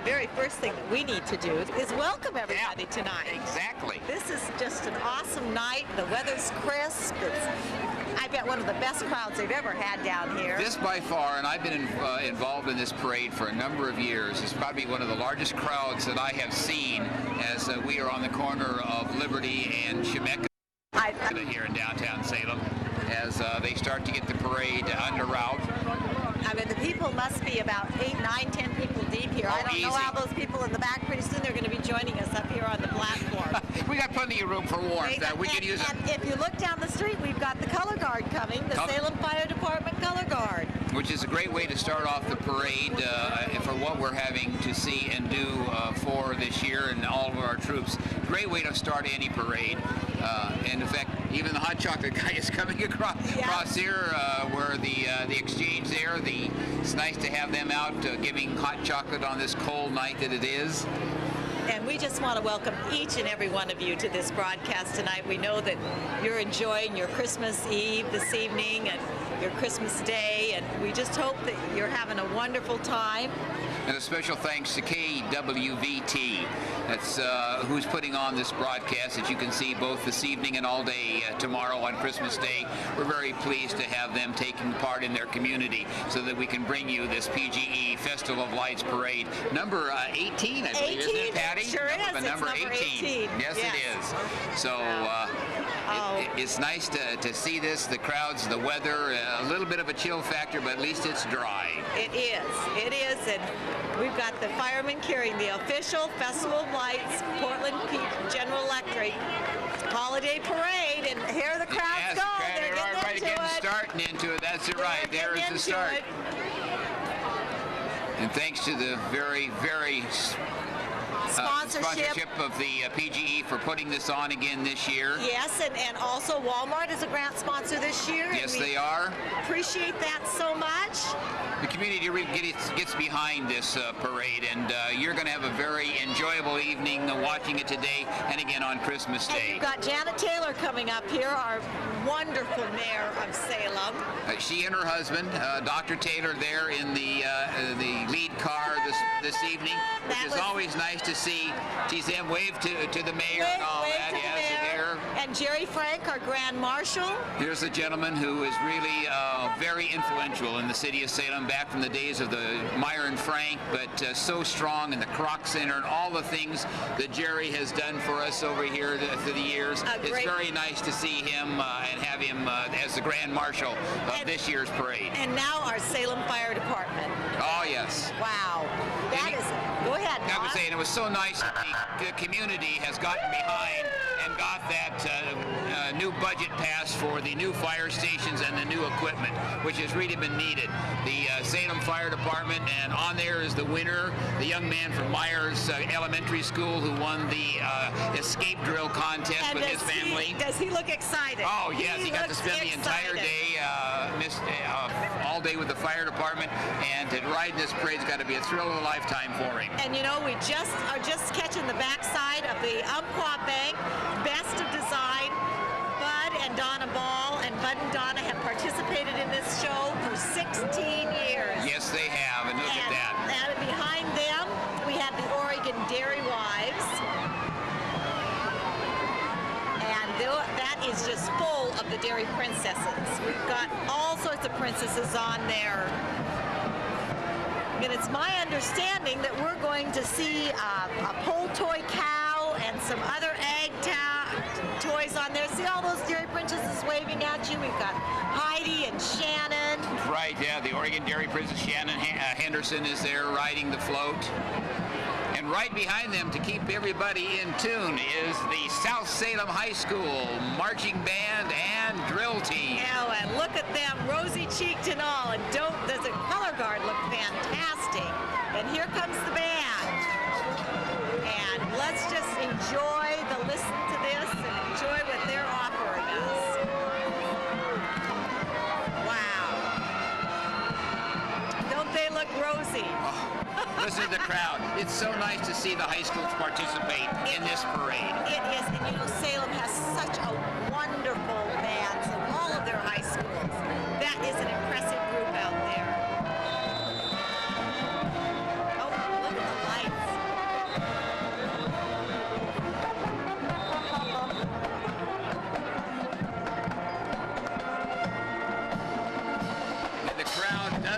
very first thing that we need to do is welcome everybody tonight. Exactly. This is just an awesome night. The weather's crisp. It's, I bet, one of the best crowds they've ever had down here. This by far, and I've been involved in this parade for a number of years, is probably one of the largest crowds that I have seen as we are on the corner of Liberty and Chemeketa here in downtown Salem as they start to get the parade under route. I mean, the people must be about 8, 9, 10 people deep here. I don't know how those people in the back, pretty soon they're going to be joining us up here on the platform. We got plenty of room for warmth. We could use it. And if you look down the street, we've got the color guard coming, the Salem Fire Department color guard. Which is a great way to start off the parade for what we're having to see and do for this year and all of our troops. Great way to start any parade. And in fact, even the hot chocolate guy is coming across here where the exchange there. It's nice to have them out giving hot chocolate on this cold night that it is. And we just want to welcome each and every one of you to this broadcast tonight. We know that you're enjoying your Christmas Eve this evening and your Christmas Day, and we just hope that you're having a wonderful time. And a special thanks to KWVT. That's who's putting on this broadcast that you can see both this evening and all day tomorrow on Christmas Day. We're very pleased to have them taking part in their community so that we can bring you this PGE Festival of Lights Parade. Number 18, I believe, isn't it, Patty? Sure is. Number 18. Yes, it is. So it's nice to see this, the crowds, the weather, a little bit of a chill factor, but at least it's dry. It is, and we've got the firemen carrying the official Festival of Lights, Portland General Electric holiday parade, and here the crowds go. They're getting starting into it. That's it, right. There is the start. And thanks to the very, very sponsorship of the PGE for putting this on again this year. Yes, and also Walmart is a grant sponsor this year. Yes, they are. Appreciate that so much. The community really gets behind this parade, and you're going to have a very enjoyable evening watching it today and again on Christmas Day. And you've got Janet Taylor coming up here, our wonderful mayor of Salem. She and her husband, Dr. Taylor, there in the lead car this evening, which is always nice to see. She's them wave to the mayor and all that. Yes, there. And Jerry Frank, our Grand Marshal. Here's a gentleman who is really very influential in the city of Salem, back from the days of the Meyer and Frank, but so strong in the Kroc Center and all the things that Jerry has done for us over here through the years. It's very nice to see him and have him as the Grand Marshal of this year's parade. And now our Salem Fire Department. Oh, yes. Wow. That is, go ahead, Don. I was saying, it was so nice that the community has gotten behind and got that new budget passed for the new fire stations and the new equipment, which has really been needed. The Salem Fire Department, and on there is the winner, the young man from Myers Elementary School who won the escape drill contest with his family. Does he look excited? Oh, yes. He got to spend the entire day, all day with the fire department, and to ride this parade's got to be a thrill of a lifetime for him. And you know, we are just catching the backside of the Umpqua Bank Best of Design. Bud and Donna Ball, and Bud and Donna have participated in this show for 16 years. Yes, they have, and look at that. And behind them, we have the Oregon Dairy Wives. And that is just full of the dairy princesses. We've got all sorts of princesses on there. And it's my understanding that we're going to see a pole toy cow and some other egg toys on there. See all those dairy princesses waving at you? We've got Heidi and Shannon. Right, yeah, the Oregon Dairy Princess Shannon Henderson is there riding the float. And right behind them, to keep everybody in tune, is the South Salem High School marching band and drill team. Oh, and look at them, rosy-cheeked and all. And does the color guard look fantastic? And here comes the band. And let's just listen to this and enjoy what they're offering us. Wow. Don't they look rosy? Oh, listen to the crowd. It's so nice to see the high schools participate in this parade. It is, and you know, Salem has such a wonderful bands in all of their high schools. That is an impressive group out there. Oh, look at the lights.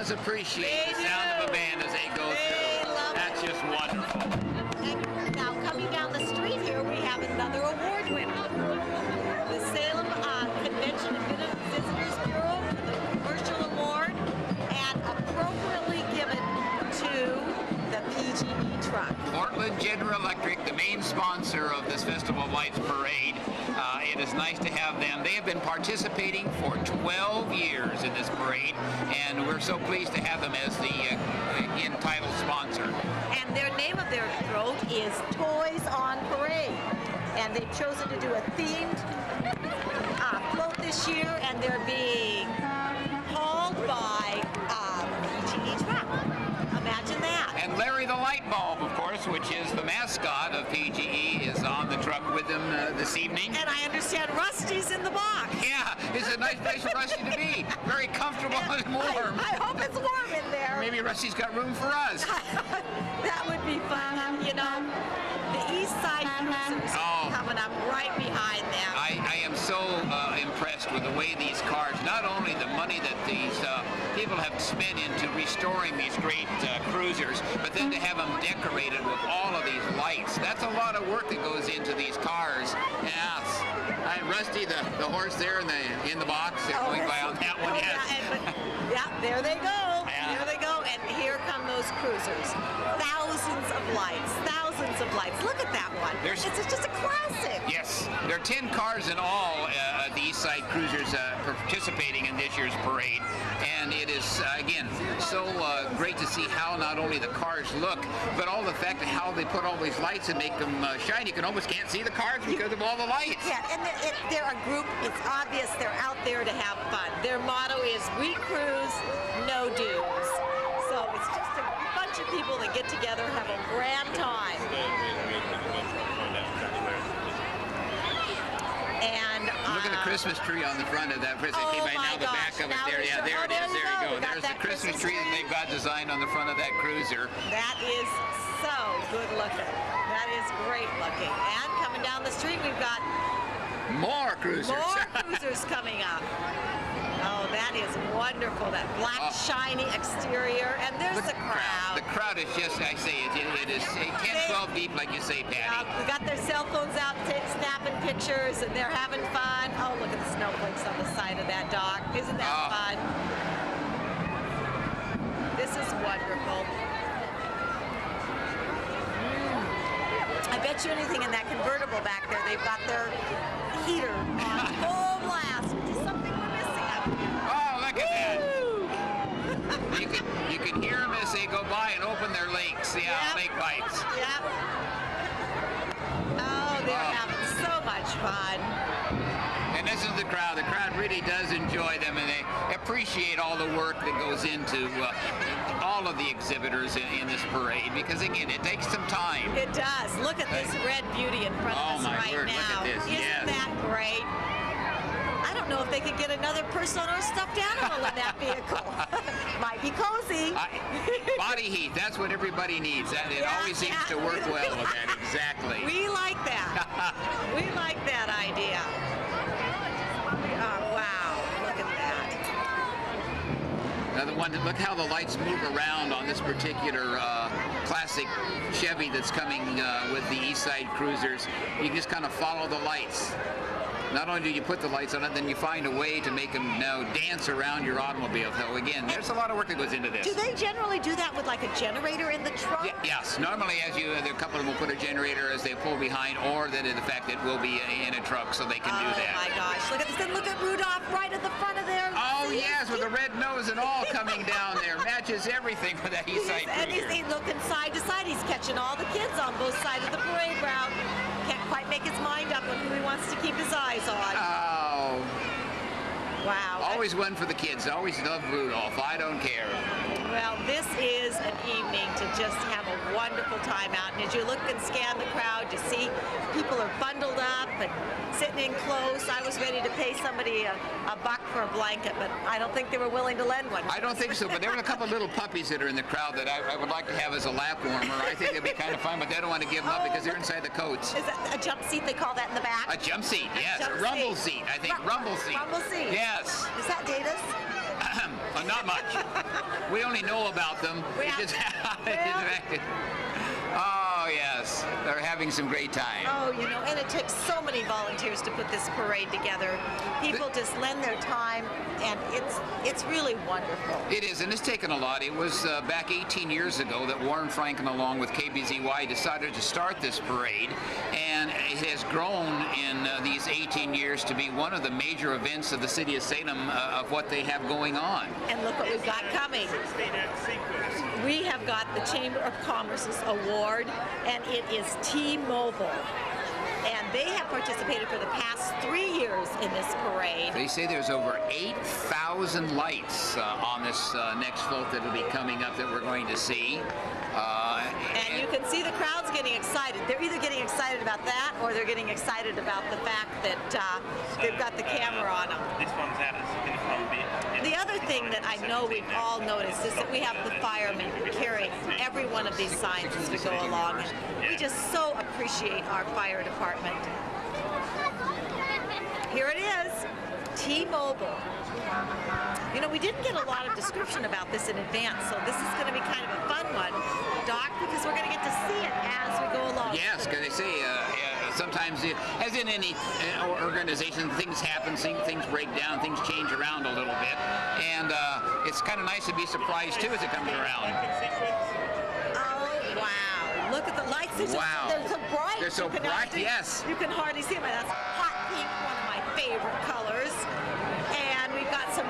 does appreciate the They sound do. of a band as they go They through. love That's just wonderful. And now coming down the street here, we have another award winner. The Salem Convention and Visitors Bureau for the Commercial Award, and appropriately given to the PGE truck. Portland General Electric, the main sponsor of this Festival of Lights parade. It is nice to have them. They have been participating for 12 years in this parade, and we're so pleased to have them as the entitled sponsor. And their name of their float is Toys on Parade. And they've chosen to do a themed float this year, and they're being hauled by PGE truck. Imagine that. And Larry the Light Bulb, of course, which is the mascot of PGE, is on the truck with them this evening. And I understand Rusty's in the box. Yeah, it's a nice place for Rusty to be. Very comfortable and warm. I hope it's warm in there. Maybe Rusty's got room for us. That would be fun. You know, the East Side Cruisers coming up right behind them. I am so impressed with the way these cars, not only the money that these people have spent into restoring these great cruisers, but then to have them decorated with all of these lights. That's a lot of work that goes into these cars. Yes. Rusty, the horse there in the box, going by on that one. Yes. Yeah, there they go. Yeah. There they go. And here come those cruisers. Thousands of lights. Thousands of lights. Look at that one. It's just a classic. Yes. There are 10 cars in all, the East Side Cruisers participating in this year's parade. And it is, again, so great to see how not only the cars look, but all the fact of how they put all these lights and make them shine. You can almost can't see the cars because of all the lights. Yeah, and they're a group. It's obvious they're out there to have fun. Their motto is, we cruise, no dues. So it's just a bunch of people that get together, have a grand time. And look at the Christmas tree on the front of that. Now the back of it there. Yeah, there it is. There you go. There's the Christmas tree that they've got designed on the front of that cruiser. That is so good looking. That is great looking. And coming down the street, we've got more cruisers. More cruisers coming up. Oh, that is wonderful. That black, shiny exterior. And there's the crowd. The crowd is just, I say, it is 10, 12 deep, like you say, Patty. We got their cell phones out, snapping pictures, and they're having fun. Oh, look at the snowflakes on the side of that dock. Isn't that fun? This is wonderful. I bet you anything in that convertible back there, they've got their heater on full blast, which is something we're missing up here. Oh, look at that. You can hear them as they go by and open their lakes, lake pipes. Yep. Oh, they're having so much fun. And this is the crowd. The crowd really does enjoy them, and they appreciate all the work that goes into all of the exhibitors in this parade, because again, it takes some time. It does. Look at this red beauty in front of us right word, now. look at this. Isn't that great? I don't know if they could get another person or stuffed animal in that vehicle. Might be cozy. Body heat, that's what everybody needs. It always seems to work well with that, exactly. We like that. We like that idea. Oh, wow. Look at that. Another one, look how the lights move around on this particular classic Chevy that's coming with the East Side Cruisers. You can just kind of follow the lights. Not only do you put the lights on it, then you find a way to make them now dance around your automobile. So again, there's a lot of work that goes into this. Do they generally do that with like a generator in the trunk? Yes. Normally, a couple of them will put a generator as they pull behind, or that in fact it will be in a truck, so they can do that. Oh my gosh! Look at this! And look at Rudolph right at the front of there. Oh yes, with the red nose and all coming down there, matches everything with that East Side Cruiser. And he's looking side to side. He's catching all the kids on both sides of the parade route. Can't quite make his mind up on who he wants to keep his eyes on. Oh. Wow. Always one for the kids. Always love Rudolph. I don't care. Well, this is an evening to just have a wonderful time out. And as you look and scan the crowd, you see people are bundled up and sitting in close. I was ready to pay somebody a buck for a blanket, but I don't think they were willing to lend one. I don't think so, but there were a couple of little puppies that are in the crowd that I would like to have as a lap warmer. I think it'd be kind of fun, but they don't want to give them up because they're inside the coats. Is that a jump seat they call that in the back? A jump seat, yes. Jump a rumble seat. I think rumble seat. Rumble seat. Yes. Is that Data's? Not much. We only know about them. We It have- just- well- Oh, yes. They're having some great time. Oh, and it takes so many volunteers to put this parade together. People just lend their time, and it's really wonderful. It is, and it's taken a lot. It was back 18 years ago that Warren Franklin, along with KBZY, decided to start this parade, and it has grown in these 18 years to be one of the major events of the city of Salem of what they have going on. And look what we've got coming. We have got the Chamber of Commerce's award, and it is T-Mobile. And they have participated for the past 3 years in this parade. They say there's over 8,000 lights on this next float that will be coming up that we're going to see. And you can see the crowds getting excited. They're either getting excited about that or they're getting excited about the fact that they've got the camera on them. This one's out of The other thing that I know we've all noticed is that we have the firemen carrying every one of these signs as we go along. We just so appreciate our fire department. Here it is, T-Mobile. We didn't get a lot of description about this in advance, so this is going to be kind of a fun one, Doc, because we're going to get to see it as we go along. Yes, because they say sometimes, as in any organization, things happen, things break down, things change around a little bit, and it's kind of nice to be surprised too as it comes around. Oh, wow. Look at the lights. Wow. They're so bright. They're so You can bright, hardly- yes. You can hardly see them. That's hot pink, one of my favorite colors. And we've got some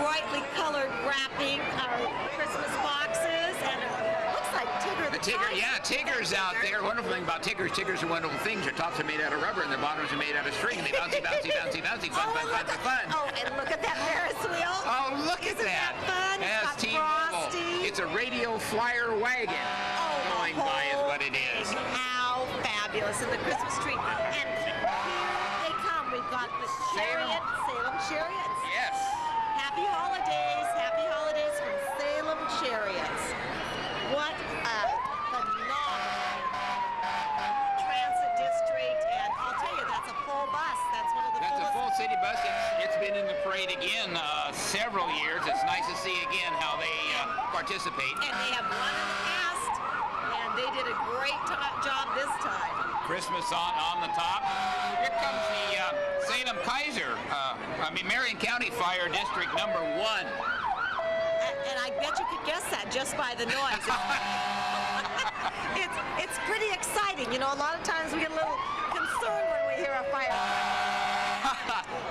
brightly colored wrapping, our Christmas boxes, and it looks like Tigger the Tigger, Tiger. yeah, Tigger's out there. Wonderful thing about Tiggers are wonderful things. Their tops are made out of rubber and their bottoms are made out of string. And they bouncy, bouncy, bouncy, bouncy. Fun, fun, fun, fun, fun. Oh, and look at that Ferris wheel. Oh, look at Isn't that fun? It's Yes, got T-Mobile. Frosty. It's a radio flyer wagon Oh, going by is what it is. How fabulous. And the Christmas tree. And here they come. We've got the chariot, Salem Chariots. Yes. Happy holidays from Salem Chariots. What a phenomenal transit district. And I'll tell you, that's a full bus. That's one of the That's a fullest. full city bus. It's been in the parade again several years. It's nice to see again how they participate. And they have won in the past. And they did a great job this time. Christmas on the top. Here comes the Salem Kaiser, Marion County Fire District number 1. And I bet you could guess that just by the noise. It's pretty exciting. A lot of times we get a little concerned when we hear a fire.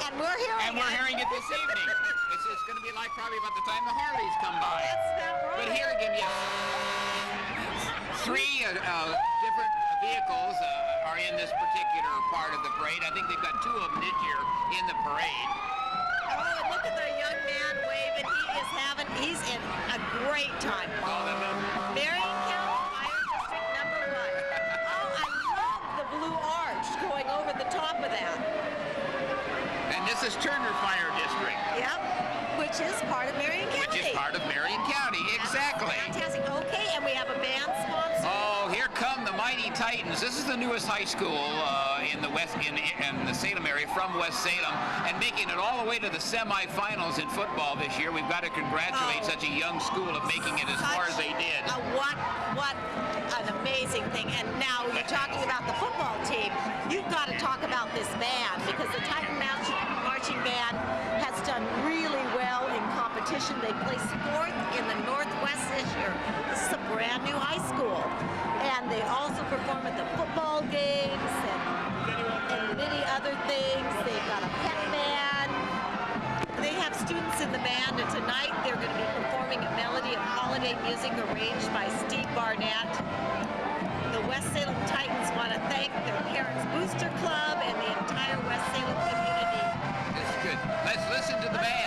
And we're hearing it. This evening. It's going to be like probably about the time the Harleys come by. That's about right. But here again, yes. 3 different vehicles are in this particular part of the parade. I think they've got 2 of them this year in the parade. Oh, and look at the young man waving. He's in a great time. Marion County Fire District number 1. Oh, I love the blue arch going over the top of that. And this is Turner Fire District. Yep, which is part of Marion County. Which is part of Marion County, exactly. Fantastic. Okay, and we have a band sponsor. Oh, here come the Mighty Titans. This is the newest high school in the Salem area from West Salem, and making it all the way to the semifinals in football this year. We've got to congratulate such a young school of making it as far as they did. What an amazing thing. And now you're talking about the football team. You've got to talk about this band, because the Titan Marching Band has done really well in competition. They placed 4th in the Northwest this year. This is a brand new high school. And they also perform at the football games and many other things. They've got a pep band. They have students in the band, and tonight they're going to be performing a melody of holiday music arranged by Steve Barnett. The West Salem Titans want to thank their Parents Booster Club and the entire West Salem community. This is good. Let's listen to the band.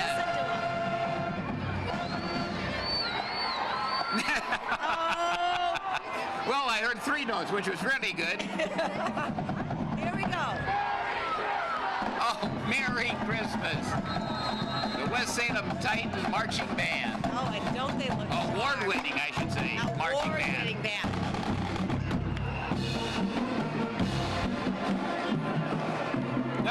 Oh, Well, I heard 3 notes, which was really good. here we go. Oh, Merry Christmas. The West Salem Titans Marching Band. Oh, and don't they look sharp? Award-winning, I should say, marching band. Award-winning band.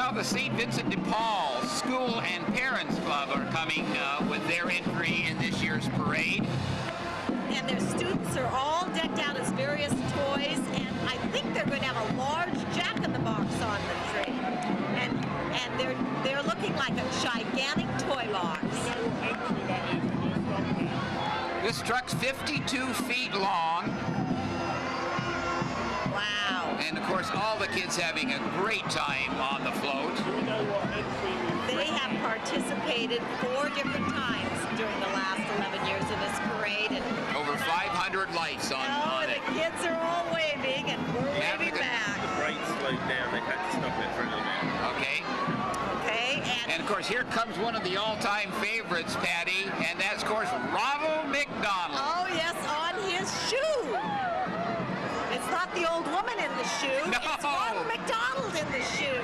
Well, the St. Vincent de Paul School and Parents Club are coming with their entry in this year's parade. And their students are all decked out as various toys, and I think they're going to have a large Jack-in-the-Box on the tree. And they're looking like a gigantic toy box. This truck's 52 feet long. Wow. And of course, all the kids having a great time on the float. They have participated 4 different times during the last 11 years of this parade. And Over 500 lights on the it. kids are all waving, and we're waving back. The brakes slowed down. They've had to stop it for a little bit. Okay. Okay, And of course, here comes one of the all-time favorites, Patty, and that's, of course, Ronald McDonald. oh yes, on his shoe. It's not the old woman in the shoe. No. It's Ronald McDonald in the shoe.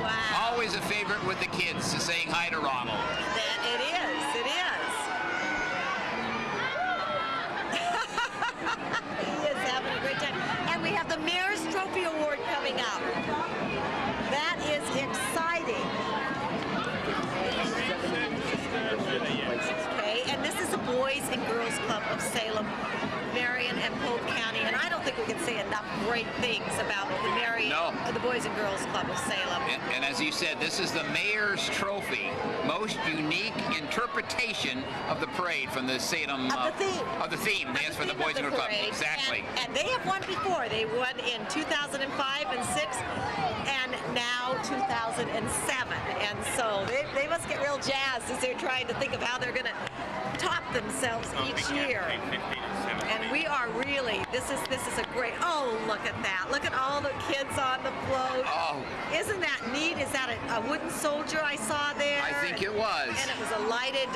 Wow. Always a favorite with the kids, saying hi to Ronald. It is. It is. He is having a great time. And we have the Mayor's Trophy Award coming up. That is exciting. Okay, and this is the Boys and Girls Club of Salem, Marion, and Polk County. And I don't think we can say enough great things about the Marion, the Boys and Girls Club of Salem. And as you said, this is the Mayor's Trophy, most unique interpretation of the parade from the Salem Of the theme. Of the theme, yes, for the Boys and Girls Club. Parade. Exactly. And they have won before. They won in 2005 and 6, and now 2007. And so they must get real jazzed as they're trying to think of how they're going to top themselves each year. And we are really, this is a great, oh, look at that. Look at all the kids on the float. Oh. Isn't that neat? Is that a wooden soldier I saw there? I think it was. And it was a lighted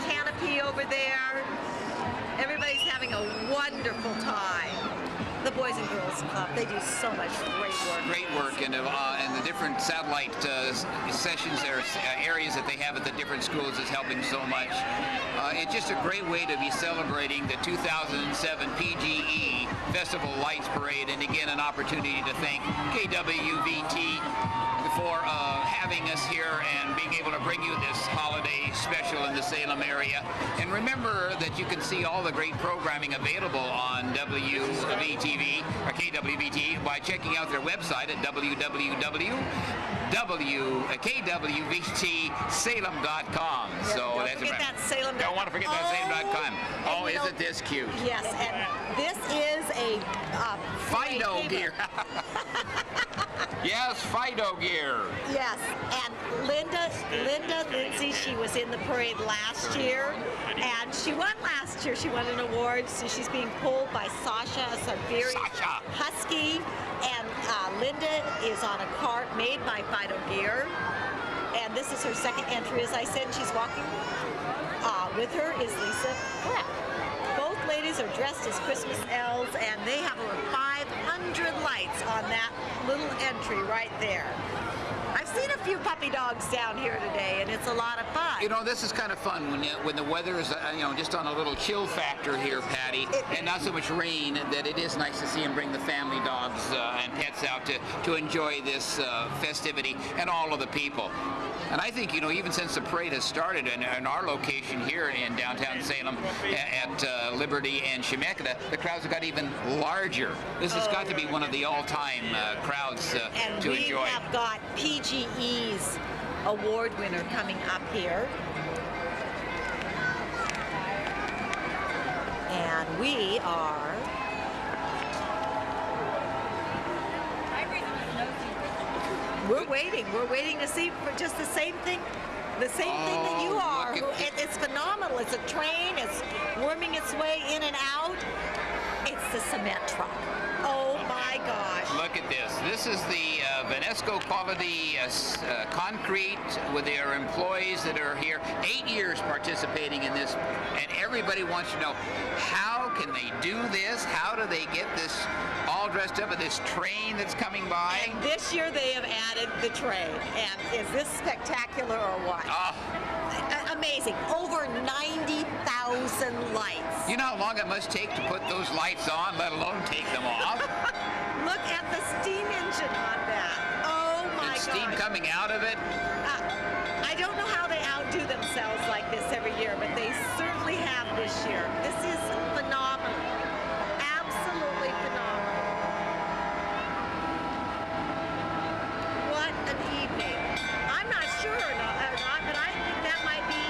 canopy over there. Everybody's having a wonderful time. The Boys and Girls Club, they do so much great work. Great work, and the different satellite sessions or areas that they have at the different schools is helping so much. It's just a great way to be celebrating the 2007 PGE Festival of Lights Parade, and again, an opportunity to thank KWVT for having us here and being able to bring you this holiday special in the Salem area. And remember that you can see all the great programming available on WVTV or KWVT by checking out their website at www.kwvtsalem.com. Yep, So don't that's forget that Salem. Don't want to forget that Salem.com. Oh, and isn't this cute? Yes, and this is a Fido gear. Yes, Fido gear. Yes, and Linda Lindsay, she was in the parade last year, and she won last year. She won an award, so she's being pulled by Sasha, a Siberian Husky, and Linda is on a cart made by Fido Gear, and this is her second entry, as I said. She's walking. With her is Lisa Pratt. Both ladies are dressed as Christmas elves, and they have over 500 lights on that little entry right there. I've seen a few puppy dogs down here today, and it's a lot of fun. You know, this is kind of fun when the weather is, just on a little chill factor here, Patty, and not so much rain, that it is nice to see them bring the family dogs and pets out to enjoy this festivity, and all of the people. And I think, even since the parade has started in our location here in downtown Salem at Liberty and Chemeketa, the crowds have got even larger. This has got to be one of the all-time crowds to enjoy. And we have got PGE's award winner coming up here. And we are... We're waiting to see for just the same thing that you are. It's phenomenal. It's a train. It's worming its way in and out. It's the cement truck. Oh my gosh. Look at this. This is the Venesco quality concrete with their employees that are here. 8 years participating in this, and everybody wants to know, how can they do this? How do they get this all dressed up with this train that's coming by? And this year they have added the train. And is this spectacular or what? Amazing. Over 90,000 lights. You know how long it must take to put those lights on, let alone take them off? Look at the steam engine coming out of it. I don't know how they outdo themselves like this every year, but they certainly have this year. This is phenomenal. Absolutely phenomenal. What an evening. I'm not sure or not, but I think that might be,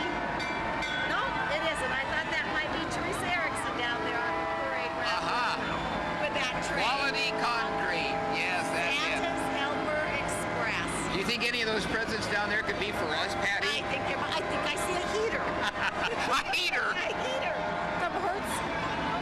no, it isn't. I thought that might be Teresa Erickson down there on the parade route with that train. Quality concrete. Yes, that's it. Santa's Helper Express. Do you think any of those presents down there could be for us, Patty? I think I see a heater. A heater. A heater from Hertz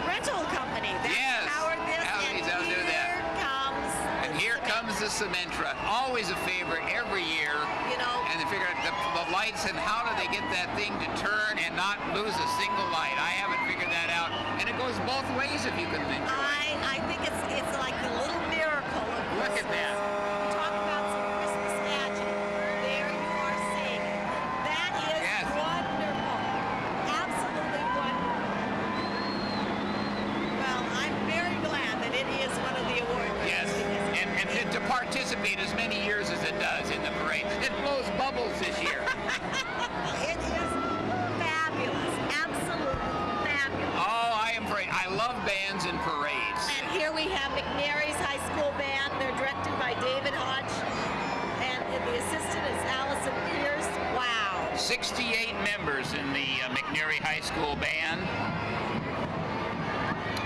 Rental Company. That's Yes. powered this, Howdy's and out there, here comes. And here comes the Cementra. Always a favorite every year. You know. And they figure out the lights and how do they get that thing to turn and not lose a single light. I haven't figured that out. And it goes both ways if you can enjoy it. I think it's like the little miracle of Look at that. Talk about some Christmas magic. There you are seeing it. That is Yes. wonderful. Absolutely wonderful. Well, I'm very glad that it is one of the award winners. Yes, and to participate as many years as it does in the parade. It blows bubbles this year. It is fabulous. Absolutely fabulous. Oh, I love bands and parades. And here we have McNary's High School Band. They're directed by David Hodge. And the assistant is Allison Pierce. Wow. 68 members in the McNary High School Band.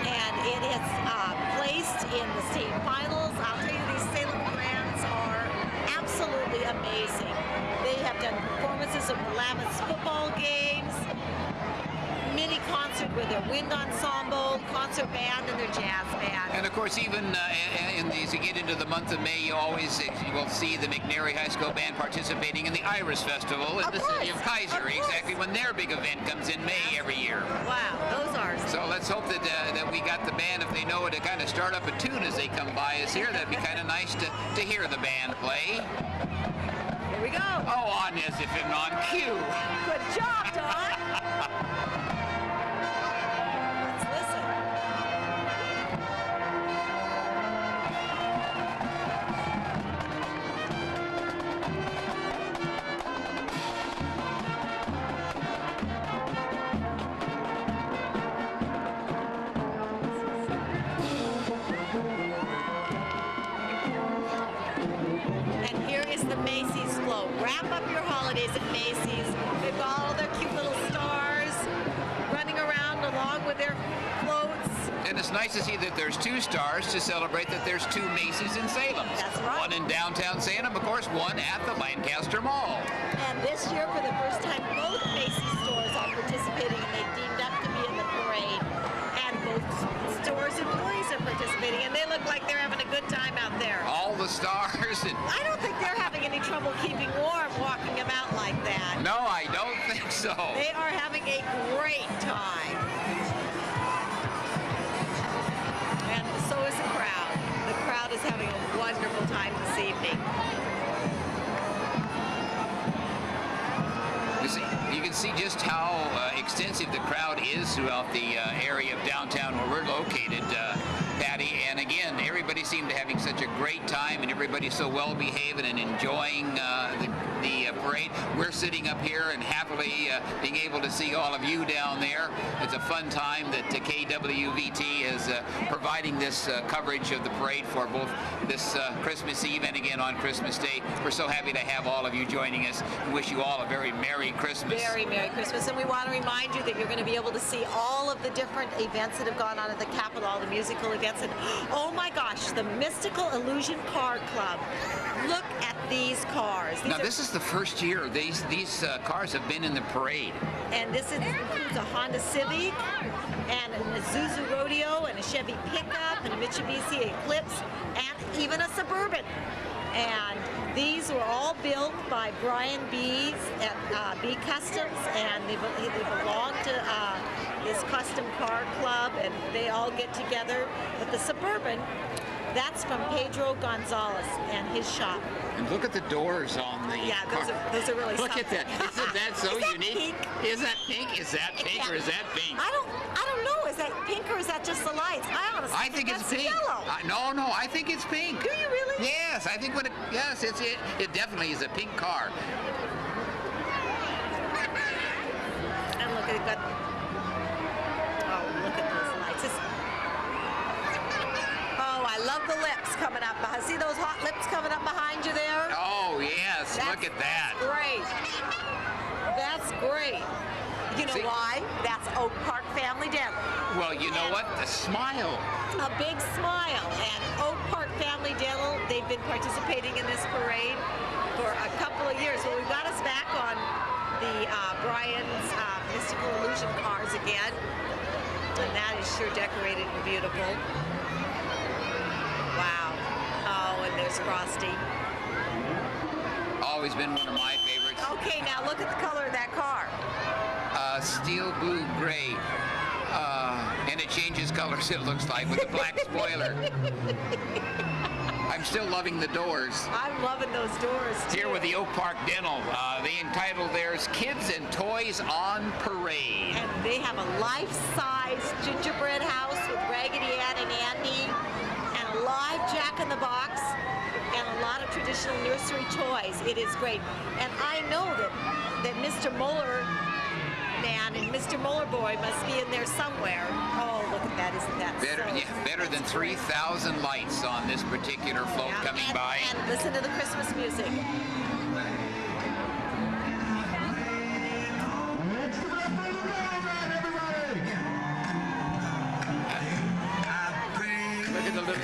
And it is placed in the state finals. I'll tell you, these Salem bands are absolutely amazing. They have done performances of the Lavitz football games, mini concert with their wind ensemble, concert band, and their jazz band. And of course, even as you get into the month of May, you will see the McNary High School Band participating in the Iris Festival in the city of Kaiser, exactly when their big event comes in May every year. Wow, those are. So let's hope that we got the band, if they know it, to kind of start up a tune as they come by us here. That'd be kind of nice to hear the band play. Here we go. Oh, on as if in on cue. Good job, Don. Let's listen. And here is the Macy's float. Wrap up your holidays at Macy's. They've got all their cute little stars running around along with their floats. And it's nice to see that there's 2 stars to celebrate that there's 2 Macy's in Salem. That's right. One in downtown Salem, of course, one at the Lancaster Mall. And this year, for the first time, both Macy's stores are participating, and they deemed up to be in the parade. And both stores' employees are participating, and they look like they're having a good time out there. All the stars. And I don't think they're having any trouble keeping warm walking about like that. no, I don't think so. They are having a great time. And so is the crowd. The crowd is having a wonderful time this evening. You can see just how extensive the crowd is throughout the area of downtown where we're located, Patty. And again, everybody seemed to having such a great time, and everybody's so well behaved and enjoying the parade. We're sitting up here and happily being able to see all of you down there. It's a fun time that KWVT is providing this coverage of the parade for both this Christmas Eve and again on Christmas Day. We're so happy to have all of you joining us. We wish you all a very Merry Christmas. Very Merry Christmas. And we want to remind you that you're going to be able to see all of the different events that have gone on at the Capitol, all the musical events. And oh my gosh, the Mystical Illusion Car Club. Look at these cars. Now, this is the first year these cars have been in the parade. And this includes a Honda Civic and a Isuzu Rodeo and a Chevy pickup and a Mitsubishi Eclipse and even a Suburban. And these were all built by Brian B's at B Customs, and they belong to his custom car club, and they all get together. But the Suburban, that's from Pedro Gonzalez and his shop. And look at the doors on the car. Those are really Look something. at that. Isn't that so Is that unique? pink? Is that pink? Is that pink or is that pink? I don't know. Is that pink or is that just the lights? I honestly I think it's that's pink. yellow. No, I think it's pink. Do you really? Yes. Yes, I think it definitely is a pink car. And look, they've got, oh, look at those lights. Oh, I love the lips coming up. See those hot lips coming up behind you there? Oh, yes, look at that. Great. That's great. You know why? That's Oak Park Family Dental. Well, you know what? The smile. A big smile. And Oak Park Family Dental, they've been participating in this parade for a couple of years. Well, we've got us back on the Brian's Mystical Illusion cars again. And that is sure decorated and beautiful. Wow. Oh, and there's Frosty. Always been one of my favorites. Okay, now look at the color of that car. Steel blue gray. And it changes colors, it looks like, with a black spoiler. I'm still loving the doors. I'm loving those doors, too. Here with the Oak Park Dental, they entitled theirs Kids and Toys on Parade. And they have a life-size gingerbread house with Raggedy Ann and Andy, and a live Jack-in-the-Box, and a lot of traditional nursery toys. It is great. And I know that Mr. Muller Man and Mr. Muller Boy must be in there somewhere. Oh, look at that. Isn't that better than 3,000 lights on this particular float coming by. And listen to the Christmas music. Look at the little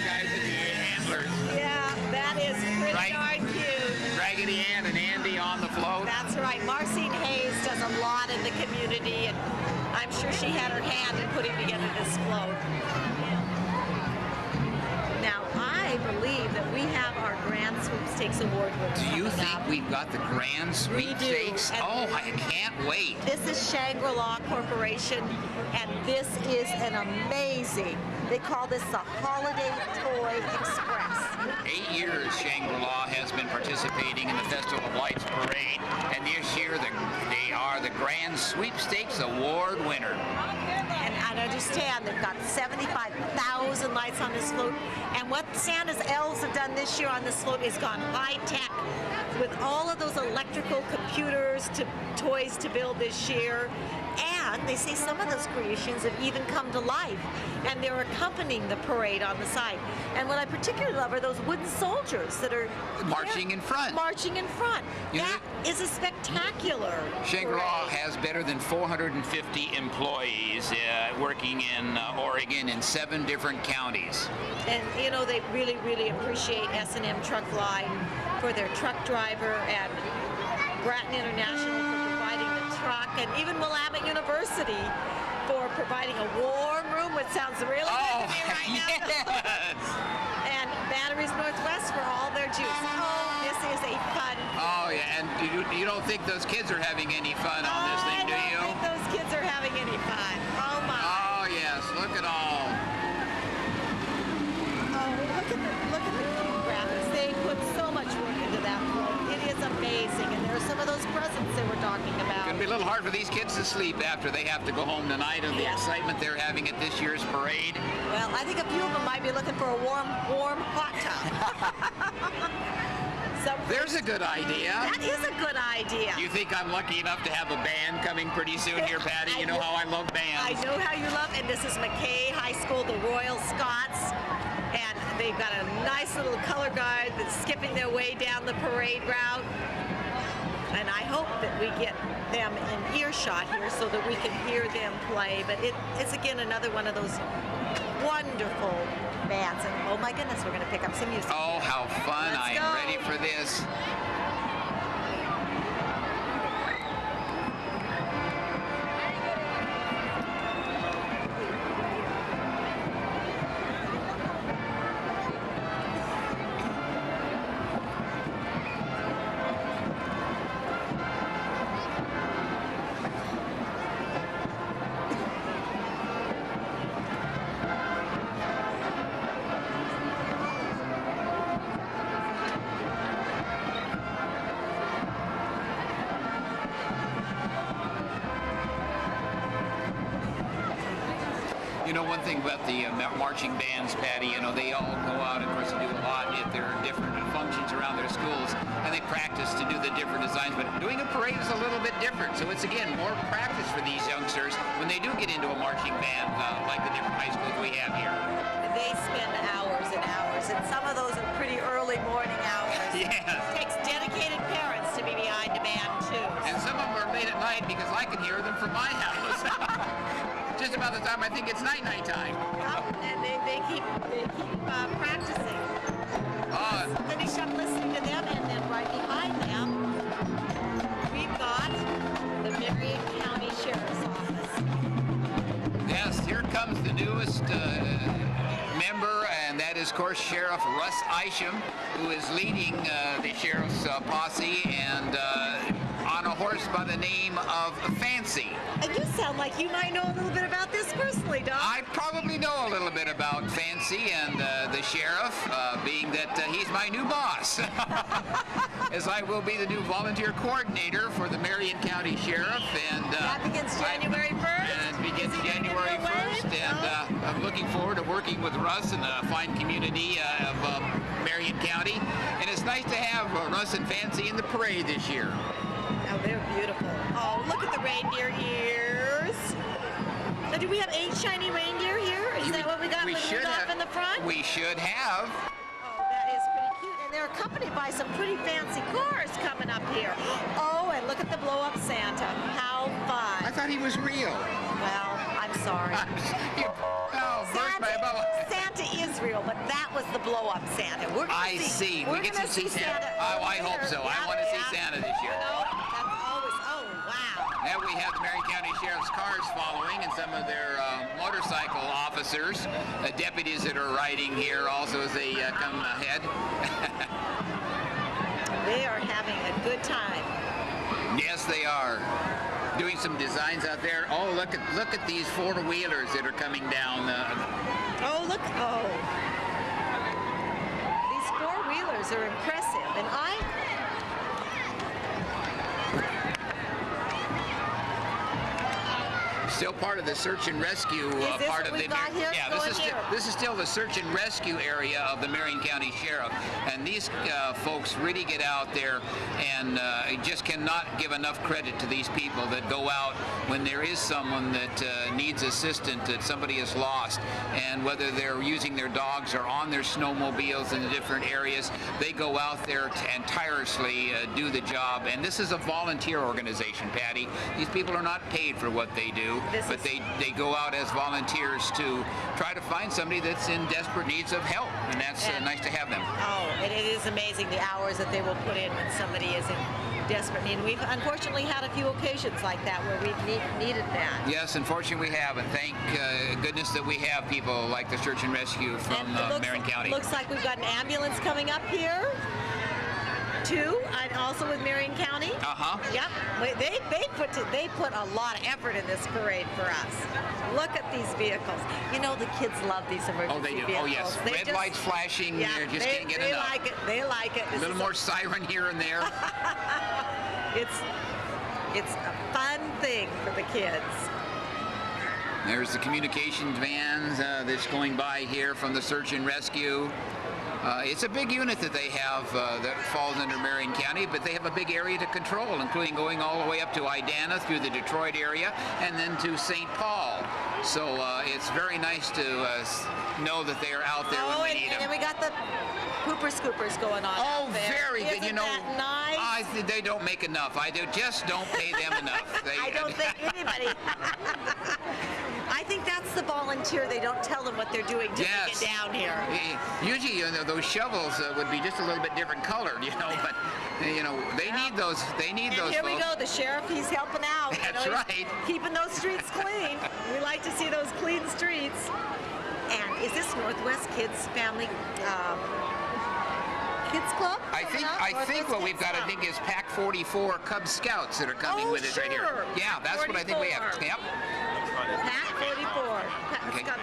guys in the antlers. Yeah, that is pretty darn cute. Raggedy Ann and Andy on the float. That's right. Marcine Hayes does a lot in the community, and I'm sure she had her hand in putting together this float. Now, I believe that we have our Grand Sweepstakes Award winners. Do you coming think up. we've got the Grand Sweepstakes? And Oh, I can't wait. This is Shangri-La Corporation, and this is an amazing, they call this the Holiday Toy Express. 8 years Shangri-La has been participating in the Festival of Lights parade, and this year they are the Grand Sweepstakes Award winner. And I understand they've got 75,000 lights on this float, and what Santa's elves have done this year on this float is gone high-tech with all of those electrical computers to toys to build this year. And they say some of those creations have even come to life, and they're accompanying the parade on the side. And what I particularly love are those wooden soldiers that are Marching in front. Marching in front. You know, That is a spectacular Shangri-La parade. has better than 450 employees working in Oregon in 7 different counties. And you know, they really, really appreciate S&M Truck Line for their truck driver, and Bratton International for providing the truck, and even Willamette University for providing a warm room, which sounds really good to me right now. Yes. And Batteries Northwest for all their juice. Oh, this is a fun. Oh, yeah, and you don't think those kids are having any fun on this thing, do I you? don't think those kids are having any fun. Oh my. Oh, yes, look at all. Oh, look at the cute graphics. They put so much work into that float. It is amazing, and there are some of those presents they were talking about. It's going to be a little hard for these kids to sleep after they have to go home tonight of the excitement they're having at this year's parade. Well, I think a few of them might be looking for a warm hot tub. There's a good idea. That is a good idea. You think I'm lucky enough to have a band coming pretty soon here, Patty? You know how I love I bands. know how you love, and this is McKay High School, the Royal Scots, and they've got a nice little color guard that's skipping their way down the parade route. And I hope that we get them in earshot here so that we can hear them play. But it's again another one of those wonderful bands. And oh my goodness, we're going to pick up some music. Oh, how fun. Let's I am go. ready for this. You know, one thing about the marching bands, Patty, you know, they all go out, of course, and do a lot at their different functions around their schools, and they practice to do the different designs. But doing a parade is a little bit different, so it's again more practice for these youngsters when they do get into a marching band like the different high schools we have here. They spend hours and hours, and some of those are pretty early morning hours. Yes. It takes dedicated parents to be behind a band too. And some of them are late at night because I can hear them from my house. Just about the time I think it's night time. Yep, and they keep practicing. Finish up listening to them, and then right behind them, we've got the Marion County Sheriff's Office. Yes, here comes the newest member, and that is, of course, Sheriff Russ Isham, who is leading the sheriff's posse, and on a horse by the name of Fancy. And you sound like you might know a little bit about this personally, Doc. I probably know a little bit about Fancy and the sheriff, being that he's my new boss, as I will be the new volunteer coordinator for the Marion County Sheriff. And that begins January 1st. And it begins January 1st, and I'm looking forward to working with Russ and the fine community of Marion County. And it's nice to have Russ and Fancy in the parade this year. Oh, they're beautiful. Oh, look at the reindeer ears. Now, do we have 8 shiny reindeer here? Is that what we got with Rudolph in the front? We should have. Oh, that is pretty cute. And they're accompanied by some pretty fancy cars coming up here. Oh, and look at the blow-up Santa. How fun. I thought he was real. Well, I'm sorry. Santa is real, but that was the blow-up Santa. We're gonna see. We get to see Santa. Oh, I hope so. I want to see Santa this year. You know, that's always, oh, wow. Now we have the Marion County Sheriff's cars following, and some of their motorcycle officers, deputies that are riding here also as they come ahead. They are having a good time. Yes, they are. Doing some designs out there. Oh, look at these four-wheelers that are coming down. Oh, look. Oh. These four-wheelers are impressive. And still part of the search and rescue part of the this is still the search and rescue area of the Marion County Sheriff, and these folks really get out there and just cannot give enough credit to these people that go out when there is someone that needs assistance, that somebody is lost, and whether they're using their dogs or on their snowmobiles in the different areas, they go out there and tirelessly do the job. And this is a volunteer organization, Patty. These people are not paid for what they do, but they go out as volunteers to try to find somebody that's in desperate needs of help, and that's nice to have them. Oh, and it is amazing the hours that they will put in when somebody is in desperate need. We've unfortunately had a few occasions like that where we've needed that. Yes, unfortunately we have, and thank goodness that we have people like the Search and Rescue from Marion County. Looks like we've got an ambulance coming up here too, and also with Marion County. Yep, they put a lot of effort in this parade for us. Look at these vehicles. You know, the kids love these emergency vehicles. Oh yes, red lights flashing. Yeah, you just can't get enough. They like it. They like it. A little more siren here and there. It's a fun thing for the kids. There's the communications vans that's going by here from the Search and Rescue. It's a big unit that they have that falls under Marion County, but they have a big area to control, including going all the way up to Idana through the Detroit area and then to St. Paul. So it's very nice to know that they are out there when we need them. And then we got the Hooper Scoopers going on. Oh, out there. very good. Isn't that nice? They don't make enough. Just don't pay them enough. I don't think anybody. I think that's the volunteer. They don't tell them what they're doing to get down here. Usually, those shovels would be just a little bit different colored, but they need those. They need those. Here we go. The sheriff, he's helping out. That's right. Keeping those streets clean. We like to see those clean streets. And is this Northwest Kids Family Kids Club? I think what we've got, I think, is Pack 44 Cub Scouts that are coming with us right here. Yeah, that's 44. What I think we have. Yep. Pack 44 Cub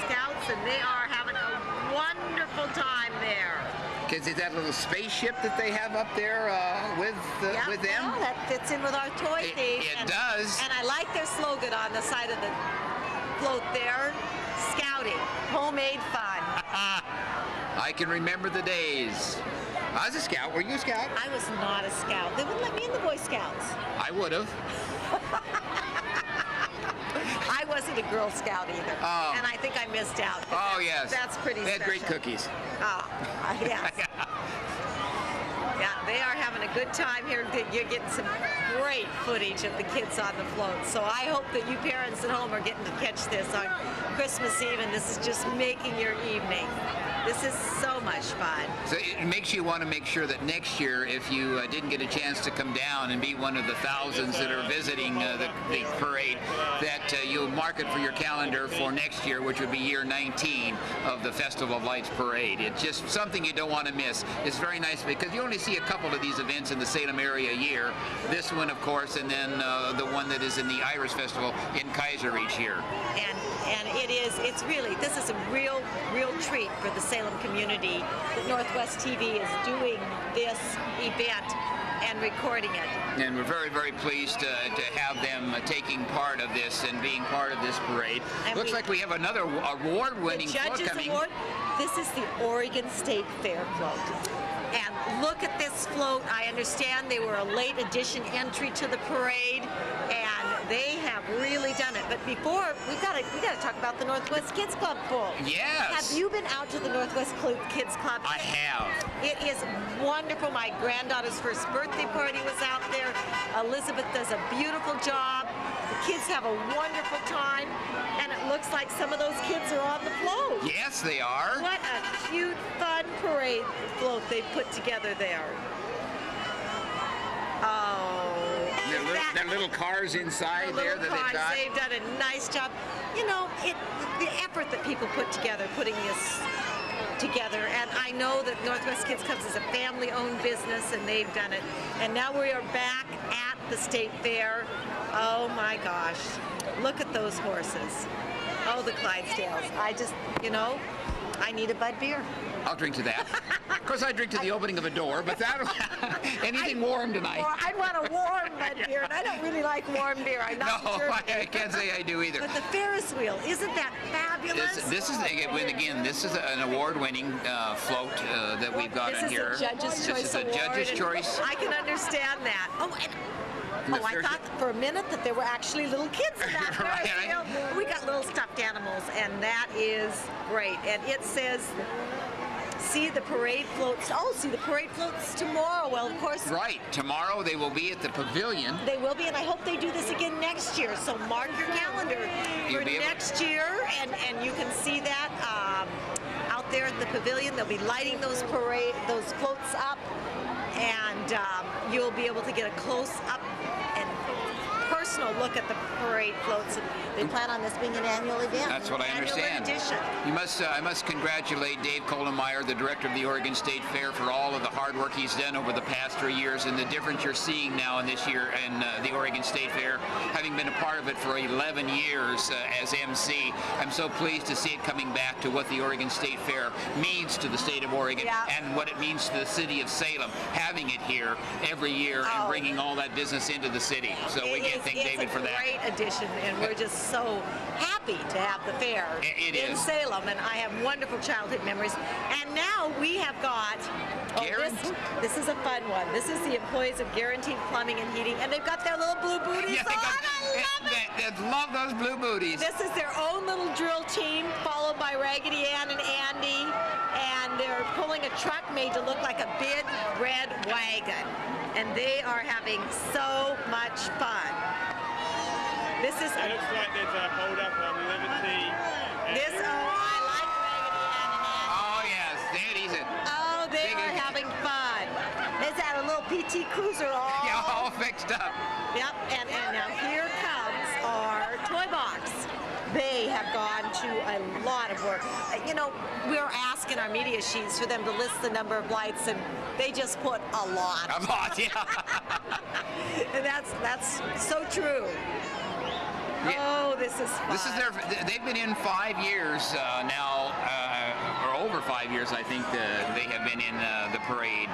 Scouts, and they are having a wonderful time there. Because is that little spaceship that they have up there with them? Well, that fits in with our toy theme. It does. And I like their slogan on the side of the float there. Scouting, homemade fun. I can remember the days. I was a scout. Were you a scout? I was not a scout. They wouldn't let me in the Boy Scouts. I would have. I wasn't a Girl Scout either. Oh. And I think I missed out. Oh, yes. That's pretty They had special. great cookies. Oh, yes. Yeah, they are having a good time here. You're getting some great footage of the kids on the float. So I hope that you parents at home are getting to catch this on Christmas Eve, and this is just making your evening. This is so much fun. So it makes you want to make sure that next year, if you didn't get a chance to come down and be one of the thousands that are visiting the parade, that you mark it for your calendar for next year, which would be year 19 of the Festival of Lights parade. It's just something you don't want to miss. It's very nice because you only see a couple of these events in the Salem area a year. This one, of course, and then the one that is in the Irish Festival in Kaiser each year. And this is a real treat for the Salem community that Northwest TV is doing this event and recording it. And we're very, very pleased to have them taking part of this and being part of this parade. And Looks like we have another award-winning the float Judges coming. Award. This is the Oregon State Fair float. And look at this float. I understand they were a late addition entry to the parade, and they have really done it. But before, we got to talk about the Northwest Kids Club pool. Yes. Have you been out to the Northwest Kids Club? I have. It is wonderful. My granddaughter's first birthday party was out there. Elizabeth does a beautiful job. The kids have a wonderful time, and it looks like some of those kids are on the float. Yes, they are. What a cute, fun parade float they put together there. Oh. Their little cars inside there that they've got. They've done a nice job. You know, the effort that people put together, putting this together, and I know that Northwest Kids Club is a family-owned business, and they've done it. And now we are back at the State Fair. Oh my gosh, look at those horses. Oh, the Clydesdales. I need a Bud beer. I'll drink to that. Of course, I drink to the opening of a door, but anything warm tonight. Or I want a warm Bud beer, and I don't really like warm beer. I'm not No, sure. I can't say I do either. But the Ferris wheel, isn't that fabulous? This is an award-winning float that we've got in here. This is a Judge's Choice This is a Award, Judge's and Choice. I can understand that. I thought for a minute that there were actually little kids in that Right, Ferris wheel. We got little stuffed animals, and that is great. And it says, see the parade floats. Oh, see the parade floats tomorrow. Well, of course. Right. Tomorrow they will be at the pavilion. They will be, and I hope they do this again next year. So mark your calendar for next year, and you can see that out there at the pavilion. They'll be lighting those floats up, and you'll be able to get a close-up and personal look at the parade floats. They plan on this being an annual event. That's what I understand. Edition. I must congratulate Dave Kohlenmeyer, the director of the Oregon State Fair, for all of the hard work he's done over the past 3 years and the difference you're seeing now in this year in the Oregon State Fair. Having been a part of it for 11 years as MC, I'm so pleased to see it coming back to what the Oregon State Fair means to the state of Oregon and what it means to the city of Salem, having it here every year and bringing all that business into the city. So we can't thank David for that. It's a great addition, and we're just so happy to have the fair in Salem, and I have wonderful childhood memories. And now we have got, this is a fun one. This is the employees of Guaranteed Plumbing and Heating, and they've got their little blue booties on. I love it. They love those blue booties. This is their own little drill team, followed by Raggedy Ann and Andy, and they're pulling a truck made to look like a big red wagon, and they are having so much fun. This is. It looks like there's a hold up on Liberty. I like Raggedy Ann and Andy. Oh yes, there it is. Oh, they are having fun. Is that a little PT Cruiser all fixed up? Yep, and now here comes our toy box. They have gone to a lot of work. We're asking our media sheets for them to list the number of lights, and they just put a lot. A lot, yeah. And that's so true. Yeah. Oh, this is fun. They've been in 5 years now, or over 5 years, I think, they have been in the parade.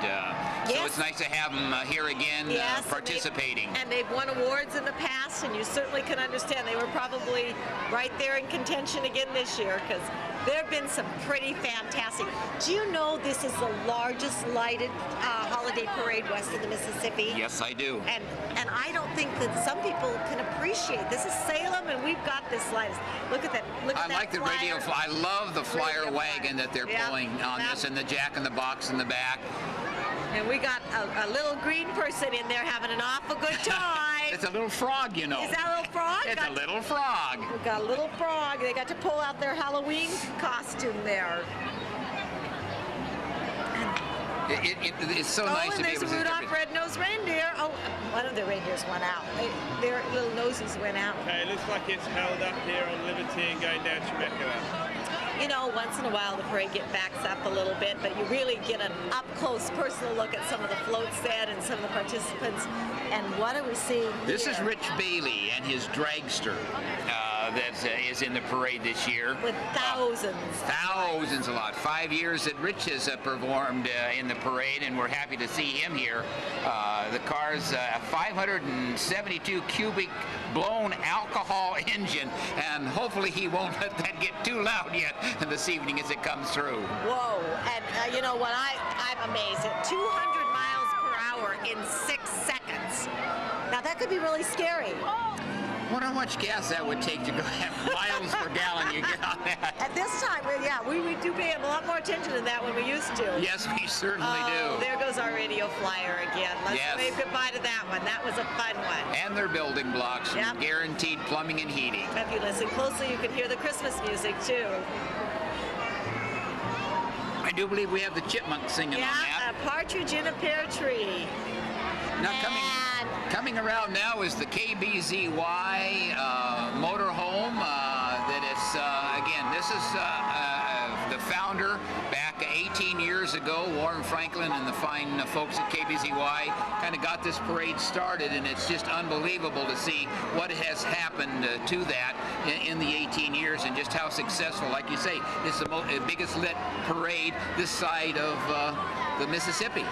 So it's nice to have them here again participating. And they've won awards in the past, and you certainly can understand they were probably right there in contention again this year, because there have been some pretty fantastic. Do you know this is the largest lighted holiday parade west of the Mississippi? Yes, I do. And I don't think that some people can appreciate. This is Salem, and we've got this light. Look at that. Look at I that like the flyer. radio. I love the flyer Radio wagon that they're Yep. pulling on Yep. this, and the Jack in the Box in the back. And we got a little green person in there having an awful good time. It's a little frog, you know. Is that a little frog? It's a little frog. We got a little frog. They got to pull out their Halloween costume there. It's so nice to and be there's able to see Rudolph everything. Red-Nosed Reindeer. Oh, one of the reindeers went out. Their little noses went out. Okay, it looks like it's held up here on Liberty and going down Temecula. You know, once in a while the parade backs up a little bit, but you really get an up-close personal look at some of the floats set and some of the participants. And what are we seeing This here? is Rich Bailey and his dragster that is in the parade this year. With thousands. Thousands a lot. 5 years that Rich has performed in the parade, and we're happy to see him here. The car's a 572 cubic blown alcohol engine, and hopefully he won't let that get too loud yet this evening as it comes through. Whoa. And you know what? I'm amazed at 200 miles per hour in 6 seconds. Now that could be really scary. I wonder how much gas that would take to go miles per gallon you get on that. At this time, yeah, we do pay a lot more attention to that when we used to. Yes, we certainly Oh, do. there goes our radio flyer again. Let's Yes. wave goodbye to that one. That was a fun one. And their building blocks, Yep. guaranteed plumbing and heating. If you listen closely, you can hear the Christmas music too. I do believe we have the chipmunks singing on that. A partridge in a pear tree. Now And coming around now is the KBZY motorhome. That is again. This is the founder back 18 years ago. Warren Franklin and the fine folks at KBZY kind of got this parade started, and it's just unbelievable to see what has happened to that in the 18 years, and just how successful. Like you say, it's the biggest lit parade this side of the Mississippi.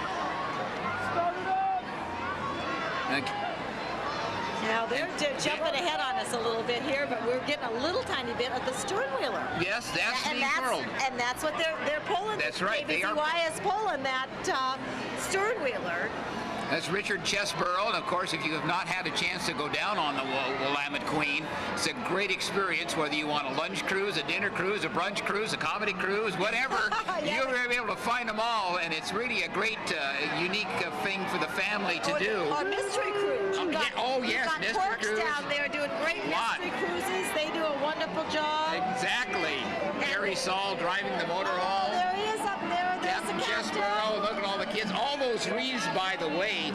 now they're jumping ahead on us a little bit here, but we're getting a little tiny bit of the stern wheeler. Yes, that's the world. And that's what they're pulling. That's right, they are- KBZY is pulling that stern wheeler. That's Richard Chesborough, and of course, if you have not had a chance to go down on the Willamette Queen, it's a great experience, whether you want a lunch cruise, a dinner cruise, a brunch cruise, a comedy cruise, whatever. Yeah. You'll be able to find them all, and it's really a great, unique thing for the family to do. Or mystery cruise. Oh, yeah. Oh, yes, You've mystery got clerks cruise. down there doing great Lot. mystery cruises. They do a wonderful job. Exactly. Harry Saul driving the Oh, motorhome. there he is up there. There's Captain the captain. Chesborough, look at all the kids. All those wreaths, by the way,